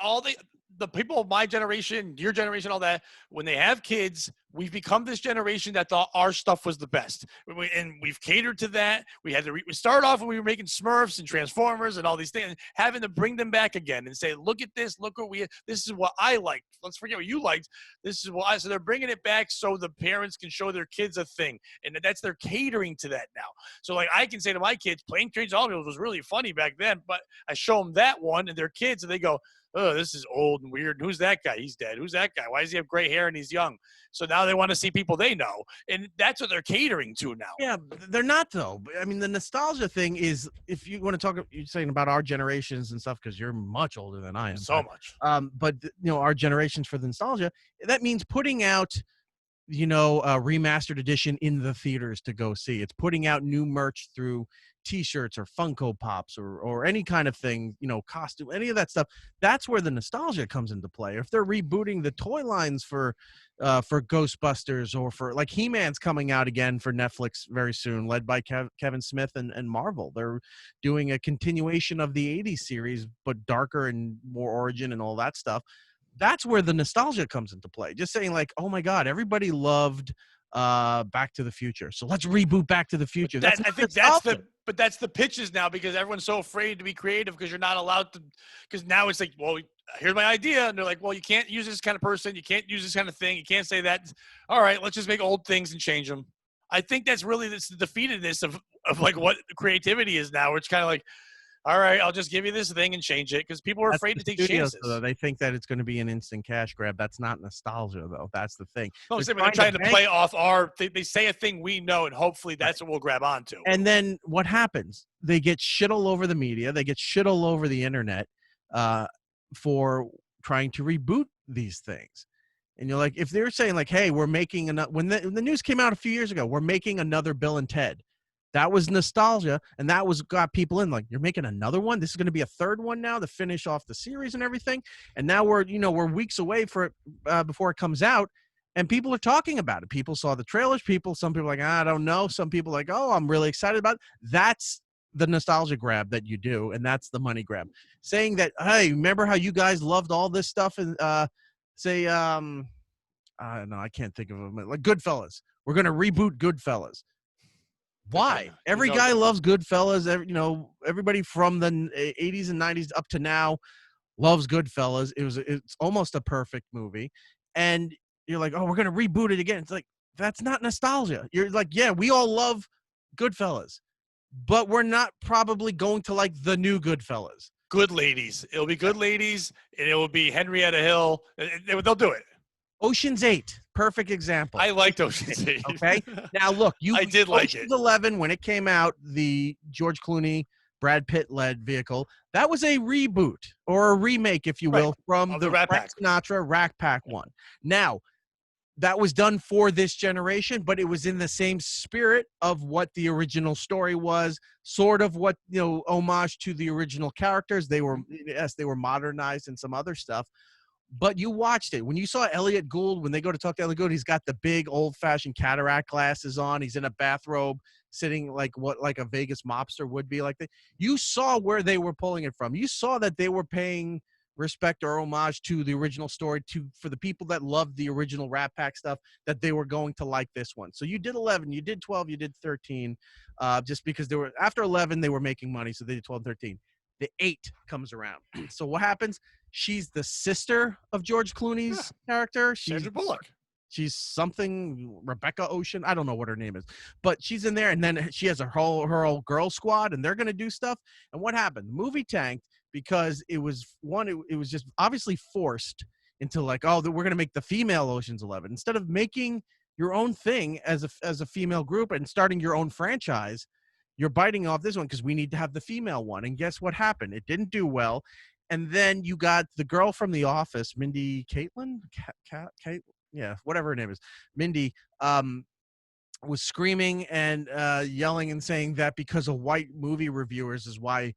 the people of my generation, your generation, all that. When they have kids, we've become this generation that thought our stuff was the best, and we've catered to that. We had to. We started off when we were making Smurfs and Transformers and all these things, having to bring them back again and say, "Look at this. Look what we. This is what I liked. Let's forget what you liked. This is what I." So they're bringing it back so the parents can show their kids a thing, and that's they're catering to that now. So like I can say to my kids, "Playing Trains Automobiles was really funny back then," but I show them that one and their kids, and they go, "Oh, this is old and weird. Who's that guy? He's dead. Who's that guy? Why does he have gray hair and he's young?" So now they want to see people they know, and that's what they're catering to now. Yeah, they're not though. I mean, the nostalgia thing is, if you want to talk, you're saying about our generations and stuff because you're much older than I am. So much. But our generations for the nostalgia, that means putting out, a remastered edition in the theaters to go see. It's putting out new merch through T-shirts or Funko Pops or any kind of thing, costume, any of that stuff. That's where the nostalgia comes into play. If they're rebooting the toy lines for Ghostbusters, or for like He-Man's coming out again for Netflix very soon, led by Kevin Smith and Marvel. They're doing a continuation of the 80s series, but darker and more origin and all that stuff. That's where the nostalgia comes into play. Just saying like, oh my God, everybody loved Back to the Future, so let's reboot Back to the Future. I think that's the pitches now, because everyone's so afraid to be creative because you're not allowed to. Because now it's like, well, here's my idea, and they're like, well, you can't use this kind of person, you can't use this kind of thing, you can't say that. All right, let's just make old things and change them. I think that's really the defeatedness of like what creativity is now. It's kind of like, all right, I'll just give you this thing and change it, because people are afraid to take chances. Though. They think that it's going to be an instant cash grab. That's not nostalgia, though. That's the thing. No, they're trying to play off they say a thing we know, and hopefully that's what we'll grab onto. And then what happens? They get shit all over the media. They get shit all over the internet for trying to reboot these things. And you're like, if they're saying like, hey, we're making when the news came out a few years ago, we're making another Bill and Ted. That was nostalgia, and that got people in. Like, you're making another one. This is going to be a third one now to finish off the series and everything. And now we're weeks away for it before it comes out, and people are talking about it. People saw the trailers. Some people are like, I don't know. Some people are like, oh, I'm really excited about it. That's the nostalgia grab that you do, and that's the money grab. Saying that, hey, remember how you guys loved all this stuff, and no, I can't think of them. Like Goodfellas. We're going to reboot Goodfellas. Why? Every guy loves Goodfellas. Everybody from the 80s and 90s up to now loves Goodfellas. It's almost a perfect movie. And you're like, oh, we're going to reboot it again. It's like, that's not nostalgia. You're like, yeah, we all love Goodfellas. but we're not probably going to like the new Goodfellas. Good ladies. It'll be good ladies, and it will be Henrietta Hill. They'll do it. Ocean's 8, perfect example. I liked Ocean's 8. Okay. Now look, I did like Ocean's it. 11 when it came out, the George Clooney, Brad Pitt led vehicle, that was a reboot or a remake, if you will, from Of the the Rat Frank Pack. Sinatra Rat Pack one. Now, that was done for this generation, but it was in the same spirit of what the original story was, sort of what, homage to the original characters. They were modernized and some other stuff. But you watched it. When you saw Elliot Gould, when they go to talk to Elliot Gould, he's got the big old-fashioned cataract glasses on. He's in a bathrobe, sitting like a Vegas mobster would be like that. You saw where they were pulling it from. You saw that they were paying respect or homage to the original story, for the people that loved the original Rat Pack stuff, that they were going to like this one. So you did 11, you did 12, you did 13, just because they were, after 11 they were making money, so they did 12, 13. The 8 comes around. So what happens? She's the sister of George Clooney's character. Sandra Bullock. She's something, Rebecca Ocean. I don't know what her name is, but she's in there, and then she has her whole girl squad, and they're going to do stuff. And what happened? The movie tanked because it was just obviously forced into like, oh, we're going to make the female Ocean's 11 instead of making your own thing as a female group and starting your own franchise. You're biting off this one because we need to have the female one. And guess what happened? It didn't do well. And then you got the girl from The Office, Mindy Caitlin, yeah, whatever her name is, Mindy, was screaming and yelling and saying that because of white male movie reviewers is why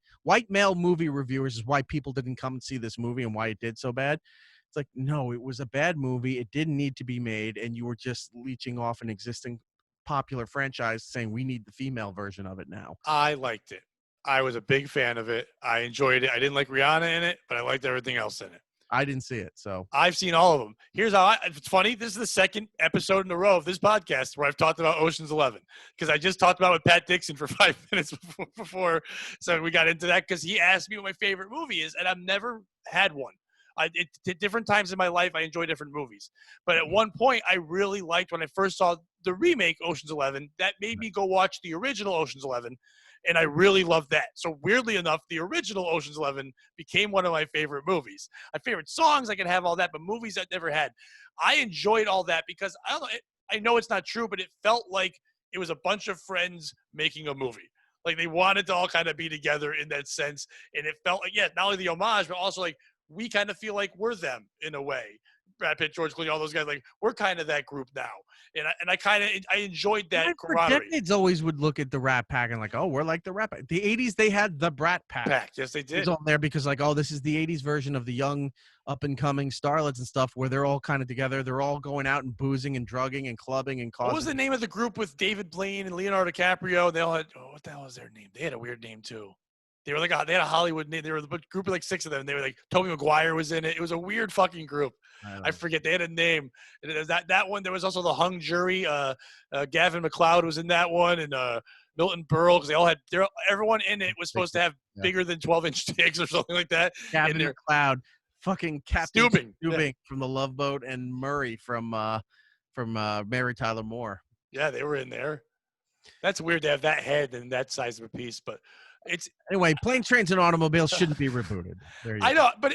people didn't come and see this movie and why it did so bad. It's like, no, it was a bad movie. It didn't need to be made, and you were just leeching off an existing popular franchise saying we need the female version of it now. I liked it. I was a big fan of it. I enjoyed it. I didn't like Rihanna in it, but I liked everything else in it. I didn't see it, so I've seen all of them. Here's how it's funny. This is the second episode in a row of this podcast where I've talked about Ocean's 11 because I just talked about it with Pat Dixon for 5 minutes before. So we got into that because he asked me what my favorite movie is, and I've never had one. At different times in my life, I enjoy different movies. But at one point, I really liked when I first saw the remake Ocean's 11. That made me go watch the original Ocean's 11, and I really loved that. So weirdly enough, the original Ocean's 11 became one of my favorite movies. My favorite songs, I can have all that, but movies I never had. I enjoyed all that because I know it's not true, but it felt like it was a bunch of friends making a movie. Like they wanted to all kind of be together in that sense, and it felt like, yeah, not only the homage, but also like we kind of feel like we're them in a way. Brad Pitt, George Clooney, all those guys, like we're kind of that group now, and I enjoyed that camaraderie. Decades always would look at the Rat Pack and like, oh, we're like the Rat Pack. The 80s they had the Brat Pack. Yes, they did. It was on there because like, oh, this is the 80s version of the young up and coming starlets and stuff where they're all kind of together. They're all going out and boozing and drugging and clubbing and causing. What was the name of the group with David Blaine and Leonardo DiCaprio? They all had what the hell was their name? They had a weird name too. They were like they had a Hollywood name. They were a group of like 6 of them. They were like Tobey Maguire was in it. It was a weird fucking group. I forget. They had a name. And it was that one. There was also the Hung Jury. Gavin McLeod was in that one, and Milton Berle, because they all had everyone in it was supposed to have bigger than 12-inch dicks or something like that. Gavin McLeod, fucking Captain Stubing from The Love Boat, and Murray from Mary Tyler Moore. Yeah, they were in there. That's weird to have that head and that size of a piece, but. Anyway, Planes, Trains, and Automobiles shouldn't be rebooted. I know, but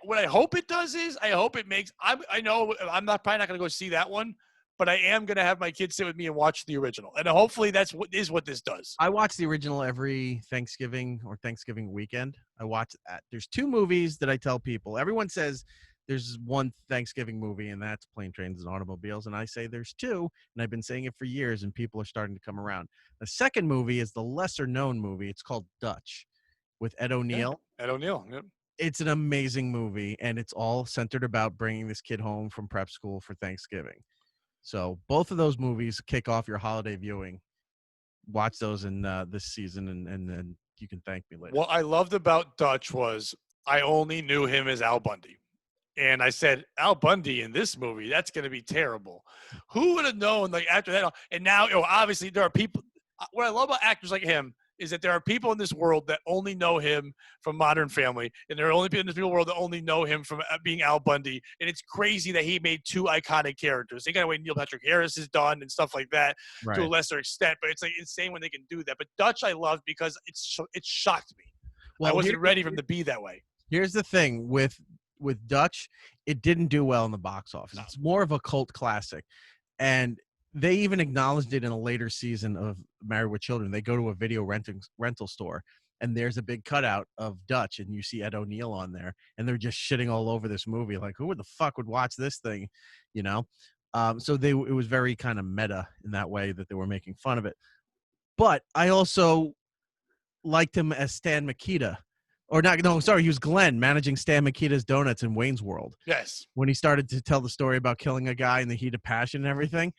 what I hope it does is I hope it makes. I know I'm probably not going to go see that one, but I am going to have my kids sit with me and watch the original, and hopefully that's what this does. I watch the original every Thanksgiving or Thanksgiving weekend. I watch that. There's 2 movies that I tell people. Everyone says there's one Thanksgiving movie, and that's Planes, Trains, and Automobiles. And I say there's 2, and I've been saying it for years, and people are starting to come around. The second movie is the lesser-known movie. It's called Dutch with Ed O'Neill. Yeah, Ed O'Neill, yep. It's an amazing movie, and it's all centered about bringing this kid home from prep school for Thanksgiving. So both of those movies kick off your holiday viewing. Watch those in this season, and then you can thank me later. What I loved about Dutch was I only knew him as Al Bundy. And I said, Al Bundy in this movie, that's going to be terrible. Who would have known, like, after that? And now, obviously, there are people. What I love about actors like him is that there are people in this world that only know him from Modern Family, and there are only people in this world that only know him from being Al Bundy. And it's crazy that he made 2 iconic characters. They got away Neil Patrick Harris has done and stuff like that to a Right. lesser extent, but it's like insane when they can do that. But Dutch, I love because it shocked me. I Well, wasn't ready for him to be that way. here's the thing with Dutch, it didn't do well in the box office. No. It's more of a cult classic. And they even acknowledged it in a later season of Married with Children. They go to a video rental store, and there's a big cutout of Dutch, and you see Ed O'Neill on there, and they're just shitting all over this movie. Like, who the fuck would watch this thing, you know? So it was very kind of meta in that way that they were making fun of it. But I also liked him as Stan Mikita. Or not, no, sorry, he was Glenn, managing Stan Mikita's Donuts in Wayne's World. Yes. When he started to tell the story about killing a guy in the heat of passion and everything.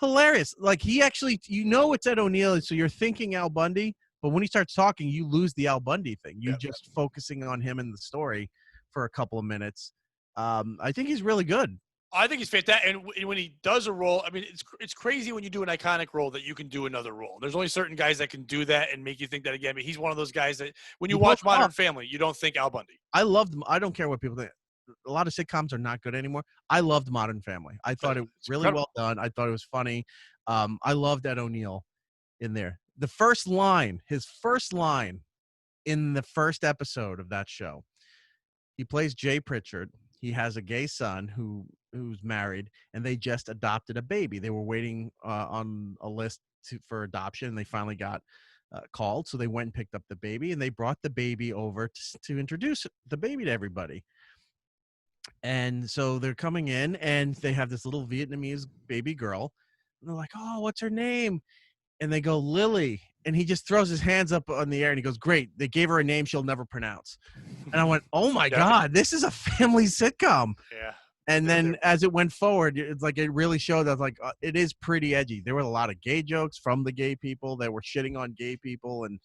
Hilarious. Like, he actually, it's Ed O'Neill, so you're thinking Al Bundy, but when he starts talking, you lose the Al Bundy thing. You just focusing on him in the story for a couple of minutes. I think he's really good. I think he's fantastic. And when he does a role, I mean, it's crazy when you do an iconic role that you can do another role. There's only certain guys that can do that and make you think that again. But he's one of those guys that when you watch Modern Family, you don't think Al Bundy. I loved him. I don't care what people think. A lot of sitcoms are not good anymore. I loved Modern Family. I thought it was really well done. I thought it was funny. I loved Ed O'Neill in there. His first line in the first episode of that show, he plays Jay Pritchard. He has a gay son who's married, and they just adopted a baby. They were waiting on a list for adoption, and they finally got called. So they went and picked up the baby, and they brought the baby over to introduce the baby to everybody. And so they're coming in, and they have this little Vietnamese baby girl, and they're like, "Oh, what's her name?" And they go, "Lily." And he just throws his hands up on the air, and he goes, "Great. They gave her a name she'll never pronounce." And I went, "Oh, my God, this is a family sitcom." Yeah. And then as it went forward, it's like it really showed that like it is pretty edgy. There were a lot of gay jokes from the gay people that were shitting on gay people, and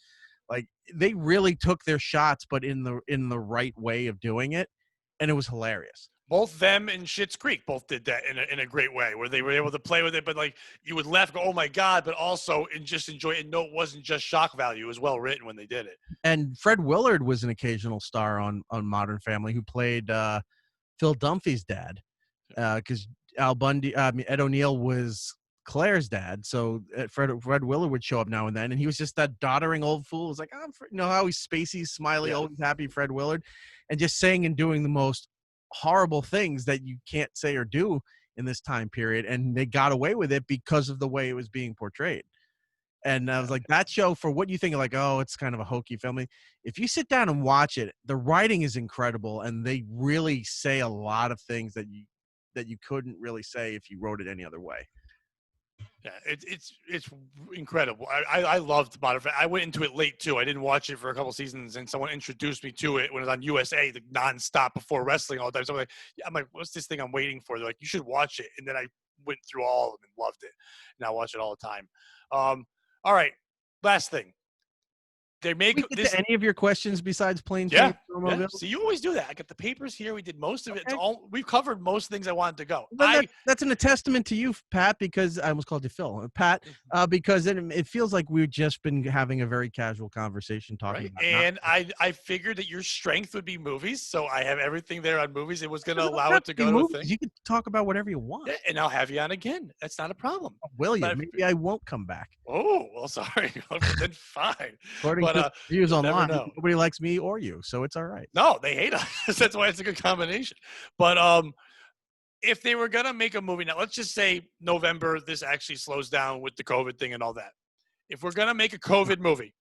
like they really took their shots, but in the right way of doing it, and it was hilarious. Both them and Schitt's Creek both did that in a great way, where they were able to play with it, but like you would laugh, go, "Oh my God," but also and just enjoy it. And no, it wasn't just shock value; it was well written when they did it. And Fred Willard was an occasional star on Modern Family, who played Phil Dunphy's dad, because Ed O'Neill was Claire's dad, so Fred Willard would show up now and then, and he was just that doddering old fool. It's like, how he's spacey, smiley, always happy, Fred Willard, and just saying and doing the most horrible things that you can't say or do in this time period, and they got away with it because of the way it was being portrayed. And I was like, that show, for what you think, like, oh, it's kind of a hokey family. If you sit down and watch it, the writing is incredible, and they really say a lot of things that you couldn't really say if you wrote it any other way. Yeah, it's incredible. I loved Modern Family. I went into it late too. I didn't watch it for a couple seasons, and someone introduced me to it when it was on USA, the nonstop before wrestling all the time. So I'm like, what's this thing I'm waiting for? They're like, you should watch it, and then I went through all of them and loved it, and I watch it all the time. All right, last thing. They make this. Any of your questions besides planes? Yeah. So you always do that. I got the papers here. We did most of it. Okay. We've covered most things I wanted to go. That's a testament to you, Pat, because I almost called you Phil, Pat, because it feels like we've just been having a very casual conversation talking about. And I figured that your strength would be movies, so I have everything there on movies. It was going to allow it to go to a thing. You can talk about whatever you want. Yeah, and I'll have you on again. That's not a problem. Will you? Maybe I won't come back. Oh, well, sorry. Then fine. According to views online, nobody likes me or you, so it's all right. No, they hate us. That's why it's a good combination. But if they were going to make a movie now, let's just say November, this actually slows down with the COVID thing and all that. If we're going to make a COVID movie,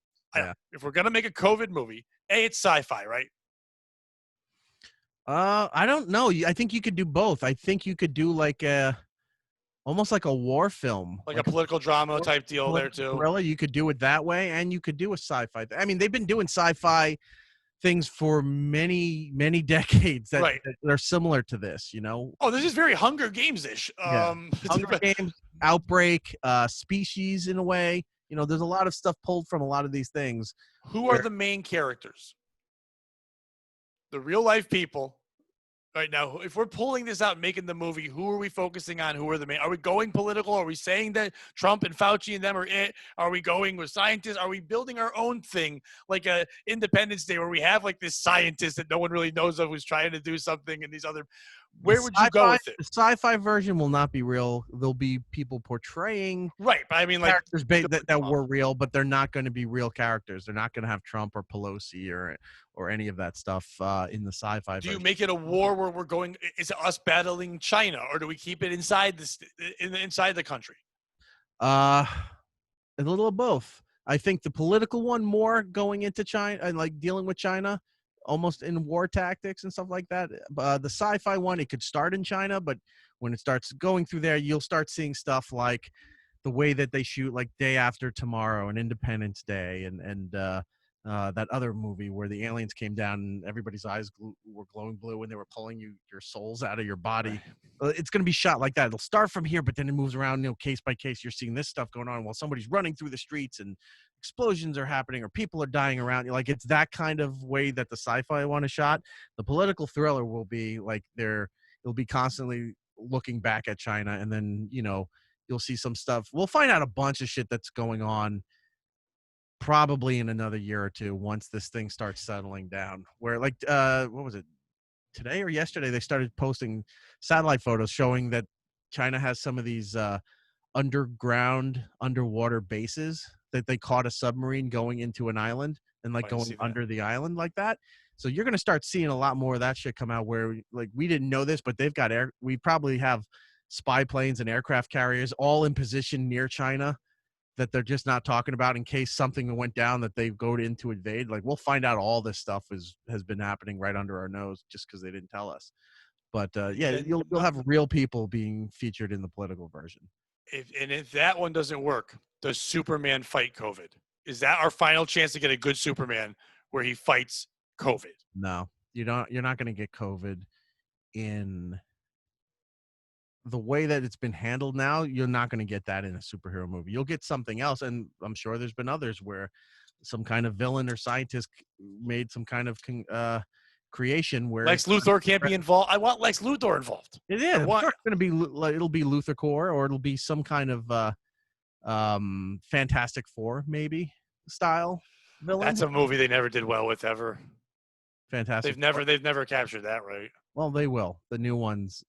it's sci-fi, right? I don't know. I think you could do both. I think you could do almost like a war film, like a political drama type deal there too. Thriller. You could do it that way, and you could do a sci-fi. I mean, they've been doing sci-fi things for many, many decades that are similar to this. Oh, this is very Hunger Games-ish. Hunger Games, Outbreak, Species, in a way. There's a lot of stuff pulled from a lot of these things. Who are the main characters? The real life people right now, if we're pulling this out and making the movie, who are we focusing on? Who are the main? Are we going political? Are we saying that Trump and Fauci and them are it? Are we going with scientists? Are we building our own thing, like a Independence Day, where we have like this scientist that no one really knows of who's trying to do something, and these other? The Where would you go with it? the sci-fi version will not be real. There'll be people portraying Right, but I mean, like characters that were real, but they're not going to be real characters. They're not going to have Trump or Pelosi or any of that stuff in the sci-fi do you version. make it a war where we're going? Is it us battling China, or do we keep it inside inside the country? A little of both. I think the political one more going into China and like dealing with China, almost in war tactics and stuff like that. The sci-fi one, it could start in China, but when it starts going through there, you'll start seeing stuff like the way that they shoot, like Day After Tomorrow and Independence Day, and that other movie where the aliens came down and everybody's eyes were glowing blue and they were pulling your souls out of your body. Right. It's going to be shot like that. It'll start from here, but then it moves around, case by case. You're seeing this stuff going on while somebody's running through the streets and explosions are happening or people are dying around you. Like, it's that kind of way that the sci-fi one is shot. The political thriller will be like it'll be constantly looking back at China, and then you'll see some stuff. We'll find out a bunch of shit that's going on probably in another year or two once this thing starts settling down. Where like what was it, today or yesterday, they started posting satellite photos showing that China has some of these underwater bases that they caught a submarine going into an island and like going under the island like that. So you're going to start seeing a lot more of that shit come out where like we didn't know this, but they've got we probably have spy planes and aircraft carriers all in position near China that they're just not talking about in case something went down that they go in to invade. Like, we'll find out all this stuff has been happening right under our nose just because they didn't tell us. But yeah, you'll have real people being featured in the political version. If that one doesn't work, does Superman fight COVID? Is that our final chance to get a good Superman where he fights COVID? No, you're not going to get COVID in the way that it's been handled now. You're not going to get that in a superhero movie. You'll get something else, and I'm sure there's been others where some kind of villain or scientist made some kind of creation where Lex Luthor can't be involved. I want Lex Luthor involved. It is. It's going to be like, it'll be Luthor Core, or it'll be some kind of Fantastic Four maybe style villain. That's a movie they never did well with ever. Fantastic. They've never captured that right. Well, they will. The new ones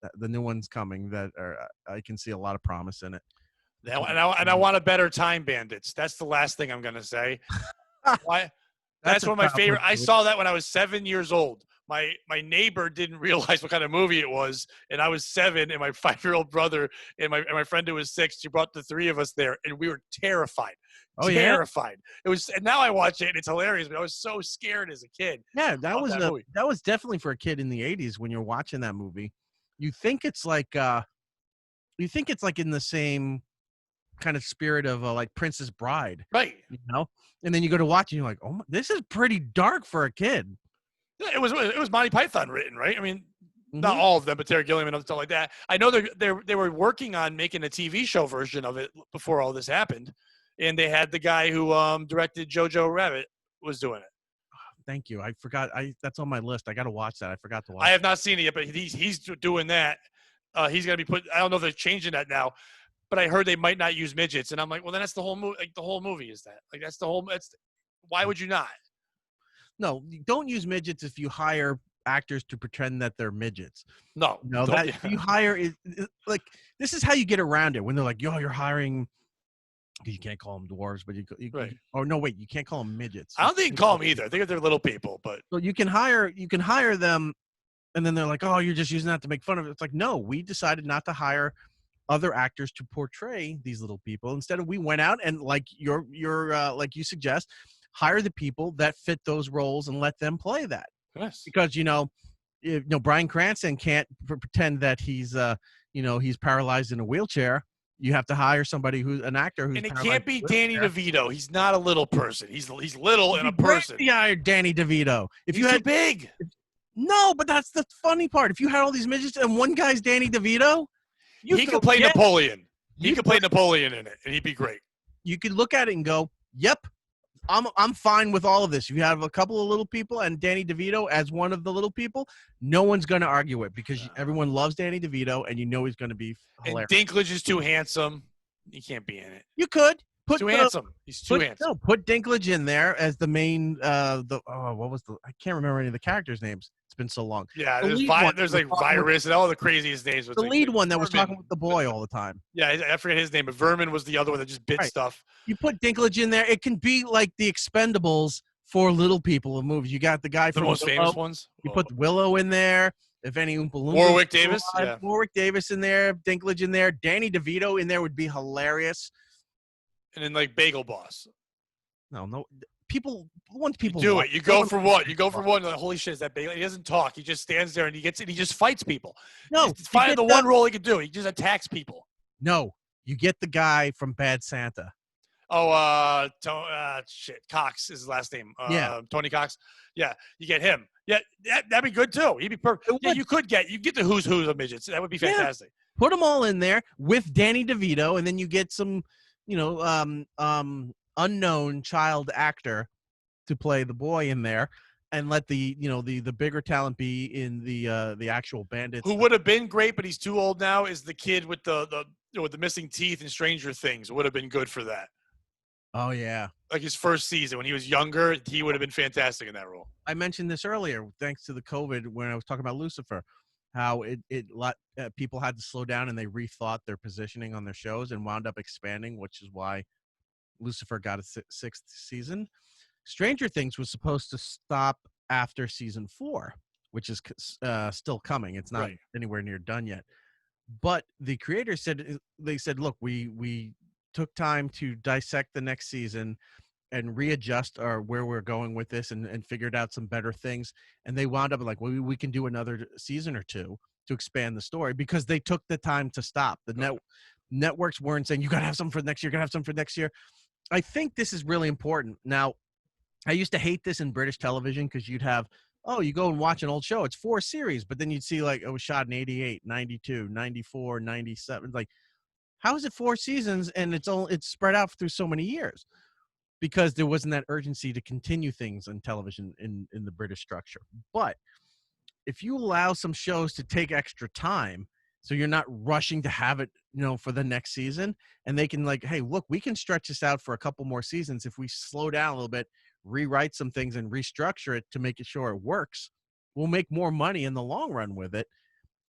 coming that are, I can see a lot of promise in it. Now, and I want a better Time Bandits. That's the last thing I'm going to say. Why? That's one of my favorite. I saw that when I was 7 years old. My neighbor didn't realize what kind of movie it was, and I was 7, and my 5-year-old brother and my friend who was 6. She brought the 3 of us there, and we were terrified. Oh, terrified. Yeah? It was, and now I watch it, and it's hilarious. But I was so scared as a kid. Yeah, that was definitely for a kid in the 80s when you're watching that movie. You think it's like in the same kind of spirit of like Princess Bride, right? And then you go to watch, and you're like, oh, this is pretty dark for a kid. It was Monty Python written, right? I mean, not all of them, but Terry Gilliam and stuff like that. I know they were working on making a TV show version of it before all this happened, and they had the guy who directed Jojo Rabbit was doing it. Thank you. I forgot. That's on my list. I got to watch that. I forgot to watch. I have not seen it yet, but he's doing that. He's gonna be put. I don't know if they're changing that now, but I heard they might not use midgets, and I'm like, well, then that's the whole movie. Like the whole movie is that. Like that's the whole. Why would you not? No, don't use midgets if you hire actors to pretend that they're midgets. No, that if you hire like this is how you get around it when they're like, yo, you're hiring. You can't call them dwarves, but you right. Oh no, wait, you can't call them midgets. I don't think you can call them either. I think they're little people, but so you can hire them, and then they're like, oh, you're just using that to make fun of it. It's like, no, we decided not to hire other actors to portray these little people. Instead of we went out and like you're like you suggest, hire the people that fit those roles and let them play that. Yes. Because Bryan Cranston can't pretend that he's he's paralyzed in a wheelchair. You have to hire somebody who's an actor who's. And it can't be Danny DeVito. He's not a little person. He's little and a person. You hired Danny DeVito. If he's too big. No, but that's the funny part. If you had all these midgets and one guy's Danny DeVito, he could play Napoleon. He could play Napoleon in it, and he'd be great. You could look at it and go, "Yep, I'm fine with all of this. You have a couple of little people and Danny DeVito as one of the little people. No one's going to argue it because everyone loves Danny DeVito, and he's going to be hilarious. And Dinklage is too handsome. He can't be in it. You could He's too handsome. He's too handsome. No, put Dinklage in there as the main. What was I can't remember any of the characters' names. It's been so long. Yeah, there's like Virus and all the craziest names. The lead one that was talking with the boy all the time. Yeah, I forget his name, but Vermin was the other one that just bit stuff. You put Dinklage in there, it can be like the Expendables for little people in movies. You got the guy from the most famous ones. You put Willow in there. If any Oompa Loompa. Warwick Davis. Yeah. Warwick Davis in there. Dinklage in there. Danny DeVito in there would be hilarious. And then like Bagel Boss. No. Once people do it. You go for one. You go for one. Like, holy shit, is that Bagel? He doesn't talk. He just stands there and he just fights people. No. It's finally the one role he could do. He just attacks people. No. You get the guy from Bad Santa. Oh, Cox is his last name. Tony Cox. Yeah, you get him. Yeah, that'd be good too. He'd be perfect. Yeah, you get the who's of midgets. That would be fantastic. Yeah. Put them all in there with Danny DeVito, and then you get some, unknown child actor to play the boy in there, and let the bigger talent be in the actual bandits. Who would have been great, but he's too old now. Is the kid with the missing teeth in Stranger Things? Would have been good for that. Oh yeah, like his first season when he was younger, he would have been fantastic in that role. I mentioned this earlier, thanks to the COVID, when I was talking about Lucifer, how people had to slow down and they rethought their positioning on their shows and wound up expanding, which is why Lucifer got a sixth season. Stranger Things was supposed to stop after season 4, which is still coming. It's not anywhere near done yet. But the creators said, look, we took time to dissect the next season and readjust where we're going with this and figured out some better things. And they wound up like, well, we can do another season or two to expand the story because they took the time to stop. The networks weren't saying, you got to have something for next year, got to have something for next year. I think this is really important. Now, I used to hate this in British television because you'd have, you go and watch an old show. It's 4 series, but then you'd see like it was shot in 88, 92, 94, 97. Like, how is it 4 seasons and it's spread out through so many years? Because there wasn't that urgency to continue things on television in the British structure. But if you allow some shows to take extra time, so you're not rushing to have it, for the next season, and they can like, hey, look, we can stretch this out for a couple more seasons if we slow down a little bit, rewrite some things and restructure it to make it sure it works. We'll make more money in the long run with it.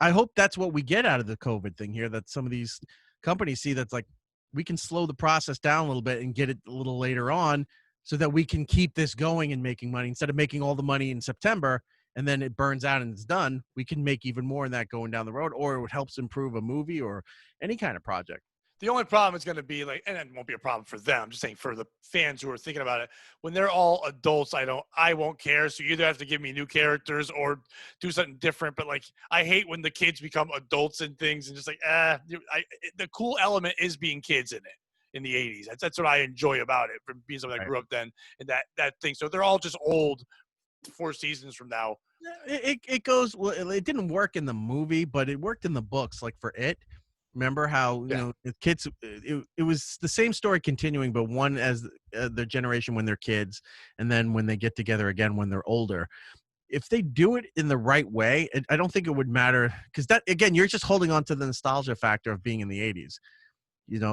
I hope that's what we get out of the COVID thing here, that some of these companies see that's like, we can slow the process down a little bit and get it a little later on so that we can keep this going and making money instead of making all the money in September and then it burns out and it's done. We can make even more in that going down the road, or it helps improve a movie or any kind of project. The only problem is going to be like, and it won't be a problem for them, I'm just saying for the fans who are thinking about it, when they're all adults, I won't care. So you either have to give me new characters or do something different. But like, I hate when the kids become adults and things and just like, the cool element is being kids in it in the 80s. That's what I enjoy about it, from being someone that grew up then and that thing. So they're all just old 4 seasons from now. It goes, well, it didn't work in the movie, but it worked in the books. Like for It. Remember how, the kids, it was the same story continuing, but one as their generation when they're kids, and then when they get together again when they're older. If they do it in the right way, I don't think it would matter. Because that, again, you're just holding on to the nostalgia factor of being in the 80s.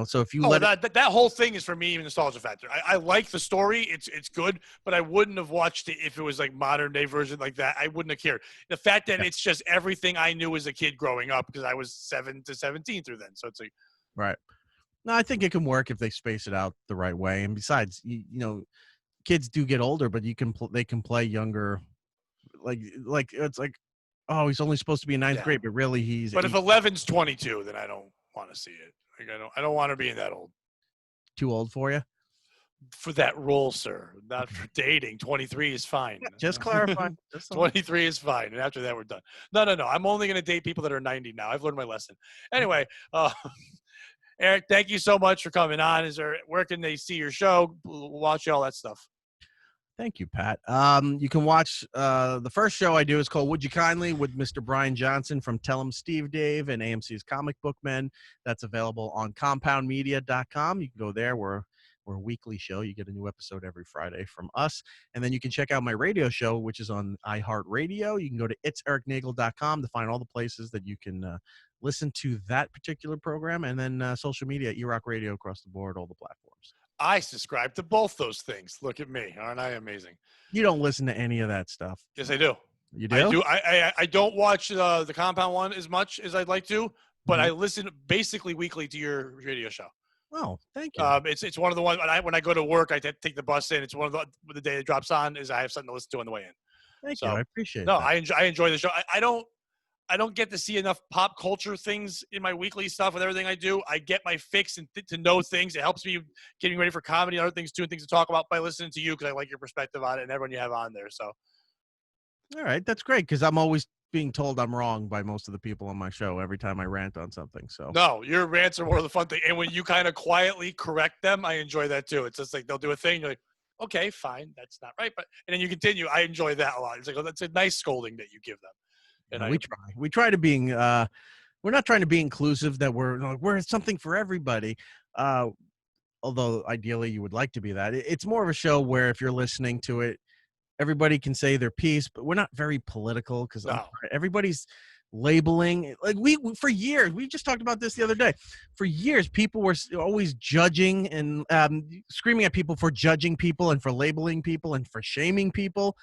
So if you that whole thing is for me a nostalgia factor. I like the story; it's good, but I wouldn't have watched it if it was like modern day version like that. I wouldn't have cared. The fact that it's just everything I knew as a kid growing up, because I was 7 to 17 through then. So it's like right. No, I think it can work if they space it out the right way. And besides, kids do get older, but they can play younger. Like it's like, oh, he's only supposed to be in 9th grade, but really he's. But if 11's 22, then I don't want to see it. Like I don't want her being that old. Too old for you? For that role, sir. Not for dating. 23 is fine. Yeah, just clarifying. 23 is fine. And after that, we're done. No. I'm only going to date people that are 90 now. I've learned my lesson. Anyway, Erik, thank you so much for coming on. Where can they see your show? Watch all that stuff. Thank you, Pat. You can watch the first show I do is called Would You Kindly with Mr. Brian Johnson from Tell 'em Steve Dave and AMC's Comic Book Men. That's available on compoundmedia.com. You can go there. We're We're a weekly show. You get a new episode every Friday from us. And then you can check out my radio show, which is on iHeartRadio. You can go to itseriknagel.com to find all the places that you can listen to that particular program. And then social media, ERock Radio across the board, all the platforms. I subscribe to both those things. Look at me. Aren't I amazing? You don't listen to any of that stuff. Yes, I do. You do? I do. I don't watch the Compound one as much as I'd like to, but I listen basically weekly to your radio show. Oh, thank you. It's one of the ones when I go to work, I take the bus in. It's one of the day it drops on is I have something to listen to on the way in. Thank you. I appreciate that. I enjoy the show. I don't get to see enough pop culture things in my weekly stuff with everything I do. I get my fix and to know things. It helps me getting ready for comedy and other things too, and things to talk about by listening to you because I like your perspective on it and everyone you have on there. So, all right, that's great because I'm always being told I'm wrong by most of the people on my show every time I rant on something. So no, your rants are more of the fun thing, and when you kind of quietly correct them, I enjoy that too. It's just like they'll do a thing, you're like, okay, fine, that's not right, but and then you continue. I enjoy that a lot. It's like, oh, that's a nice scolding that you give them. And we try to being we're not trying to be inclusive that we're something for everybody, although ideally you would like to be that. It's more of a show where if you're listening to it, everybody can say their piece, but we're not very political because everybody's labeling. Like we for years, we just talked about this the other day. For years, people were always judging and screaming at people for judging people and for labeling people and for shaming people,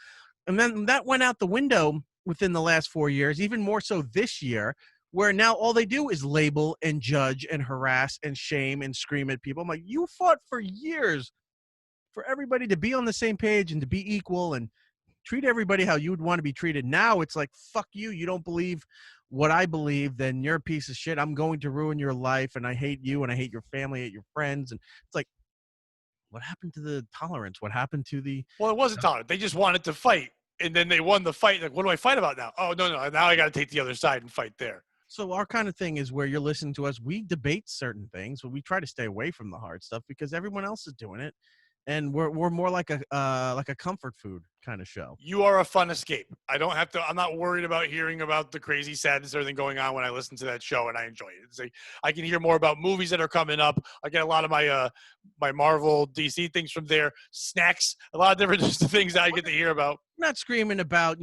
and then that went out the window within the last 4 years, even more so this year, where now all they do is label and judge and harass and shame and scream at people. I'm like, you fought for years for everybody to be on the same page and to be equal and treat everybody how you would want to be treated. Now it's like, fuck you. You don't believe what I believe, then you're a piece of shit. I'm going to ruin your life, and I hate you, and I hate your family, I hate your friends. And it's like, what happened to the tolerance? What happened to the... Well, it wasn't tolerant. They just wanted to fight. And then they won the fight. Like, what do I fight about now? Oh, no. Now I got to take the other side and fight there. So our kind of thing is where you're listening to us. We debate certain things, but we try to stay away from the hard stuff because everyone else is doing it. And we're more like a comfort food kind of show. You are a fun escape. I'm not worried about hearing about the crazy sadness, everything going on when I listen to that show, and I enjoy it. It's like I can hear more about movies that are coming up. I get a lot of my Marvel, DC things from there. Snacks, a lot of different things that I get to hear about. I'm not screaming about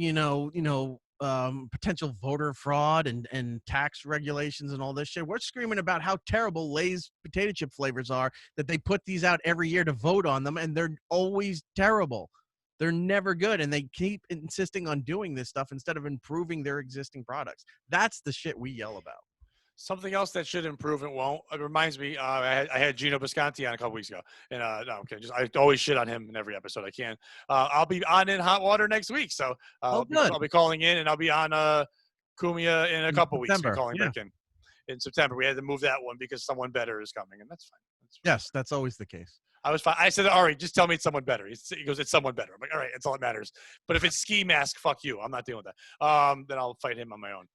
potential voter fraud and tax regulations and all this shit. We're screaming about how terrible Lay's potato chip flavors are, that they put these out every year to vote on them, and they're always terrible. They're never good, and they keep insisting on doing this stuff instead of improving their existing products. That's the shit we yell about. Something else that should improve and won't. It reminds me, I had Gino Bisconti on a couple weeks ago, and no, I'm kidding. I always shit on him in every episode I can. I'll be on in Hot Water next week, so I'll be calling in, and I'll be on Kumia in a couple weeks. Calling back in September. We had to move that one because someone better is coming, and that's fine. Yes, that's always the case. I was fine. I said, all right, just tell me it's someone better. He goes, it's someone better. I'm like, all right, that's all that matters. But if it's Ski Mask, fuck you. I'm not dealing with that. Then I'll fight him on my own.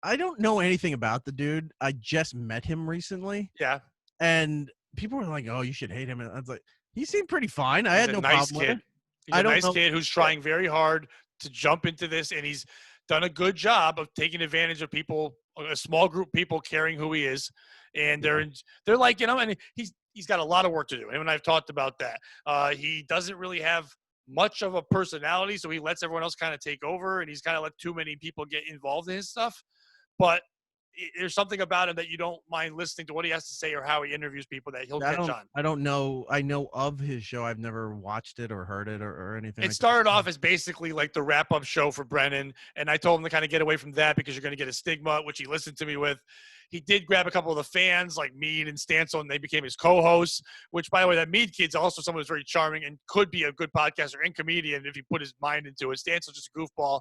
I don't know anything about the dude. I just met him recently. Yeah. And people were like, oh, you should hate him. And I was like, he seemed pretty fine. I had no problem with it. He's a nice kid who's trying very hard to jump into this, and he's done a good job of taking advantage of people, a small group of people caring who he is. And they're like, and he's got a lot of work to do. Him and I've talked about that. He doesn't really have much of a personality, so he lets everyone else kind of take over, and he's kind of let too many people get involved in his stuff. But there's something about him that you don't mind listening to what he has to say or how he interviews people that he'll catch on. I don't know. I know of his show. I've never watched it or heard it or anything. It started off as basically like the wrap-up show for Brennan, and I told him to kind of get away from that because you're going to get a stigma, which he listened to me with. He did grab a couple of the fans like Mead and Stancil, and they became his co-hosts, which, by the way, that Mead kid's also someone who's very charming and could be a good podcaster and comedian if he put his mind into it. Stancil's just a goofball.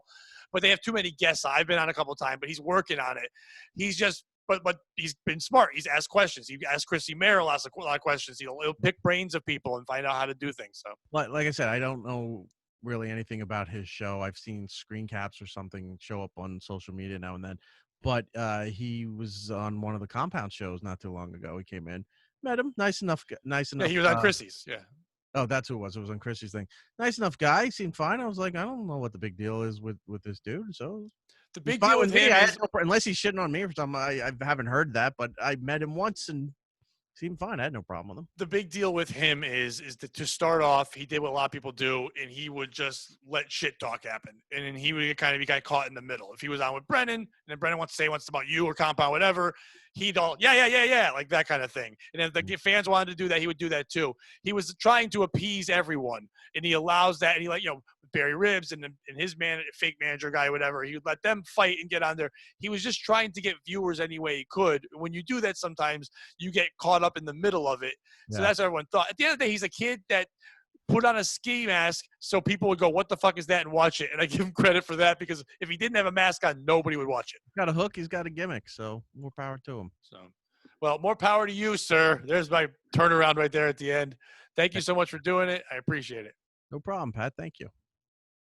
But they have too many guests. I've been on a couple of times, but he's working on it. He's just but he's been smart. He's asked questions. He asked Chrissy Merrill a lot of questions. He'll pick brains of people and find out how to do things. So, like I said, I don't know really anything about his show. I've seen screen caps or something show up on social media now and then. But he was on one of the Compound shows not too long ago. He came in, met him, nice enough. Yeah, he was on Chrissy's. Yeah. Oh, that's who it was. It was on Chrissy's thing. Nice enough guy. Seemed fine. I was like, I don't know what the big deal is with this dude. So the big deal with him is, unless he's shitting on me or something. I haven't heard that, but I met him once and seemed fine. I had no problem with him. The big deal with him is that to start off, he did what a lot of people do, and he would just let shit talk happen, and then he would kind of be caught in the middle. If he was on with Brennan, and then Brennan wants to say wants about you or compound whatever, he'd all yeah, like that kind of thing. And if the fans wanted to do that, he would do that too. He was trying to appease everyone, and he allows that. And he Barry Ribs and his fake manager guy, whatever. He would let them fight and get on there. He was just trying to get viewers any way he could. When you do that, sometimes you get caught up in the middle of it. So that's what everyone thought. At the end of the day, he's a kid that put on a ski mask so people would go, what the fuck is that, and watch it. And I give him credit for that, because if he didn't have a mask on, nobody would watch it. He's got a hook. He's got a gimmick. So more power to him. So, well, more power to you, sir. There's my turnaround right there at the end. Thank you so much for doing it. I appreciate it. No problem, Pat. Thank you.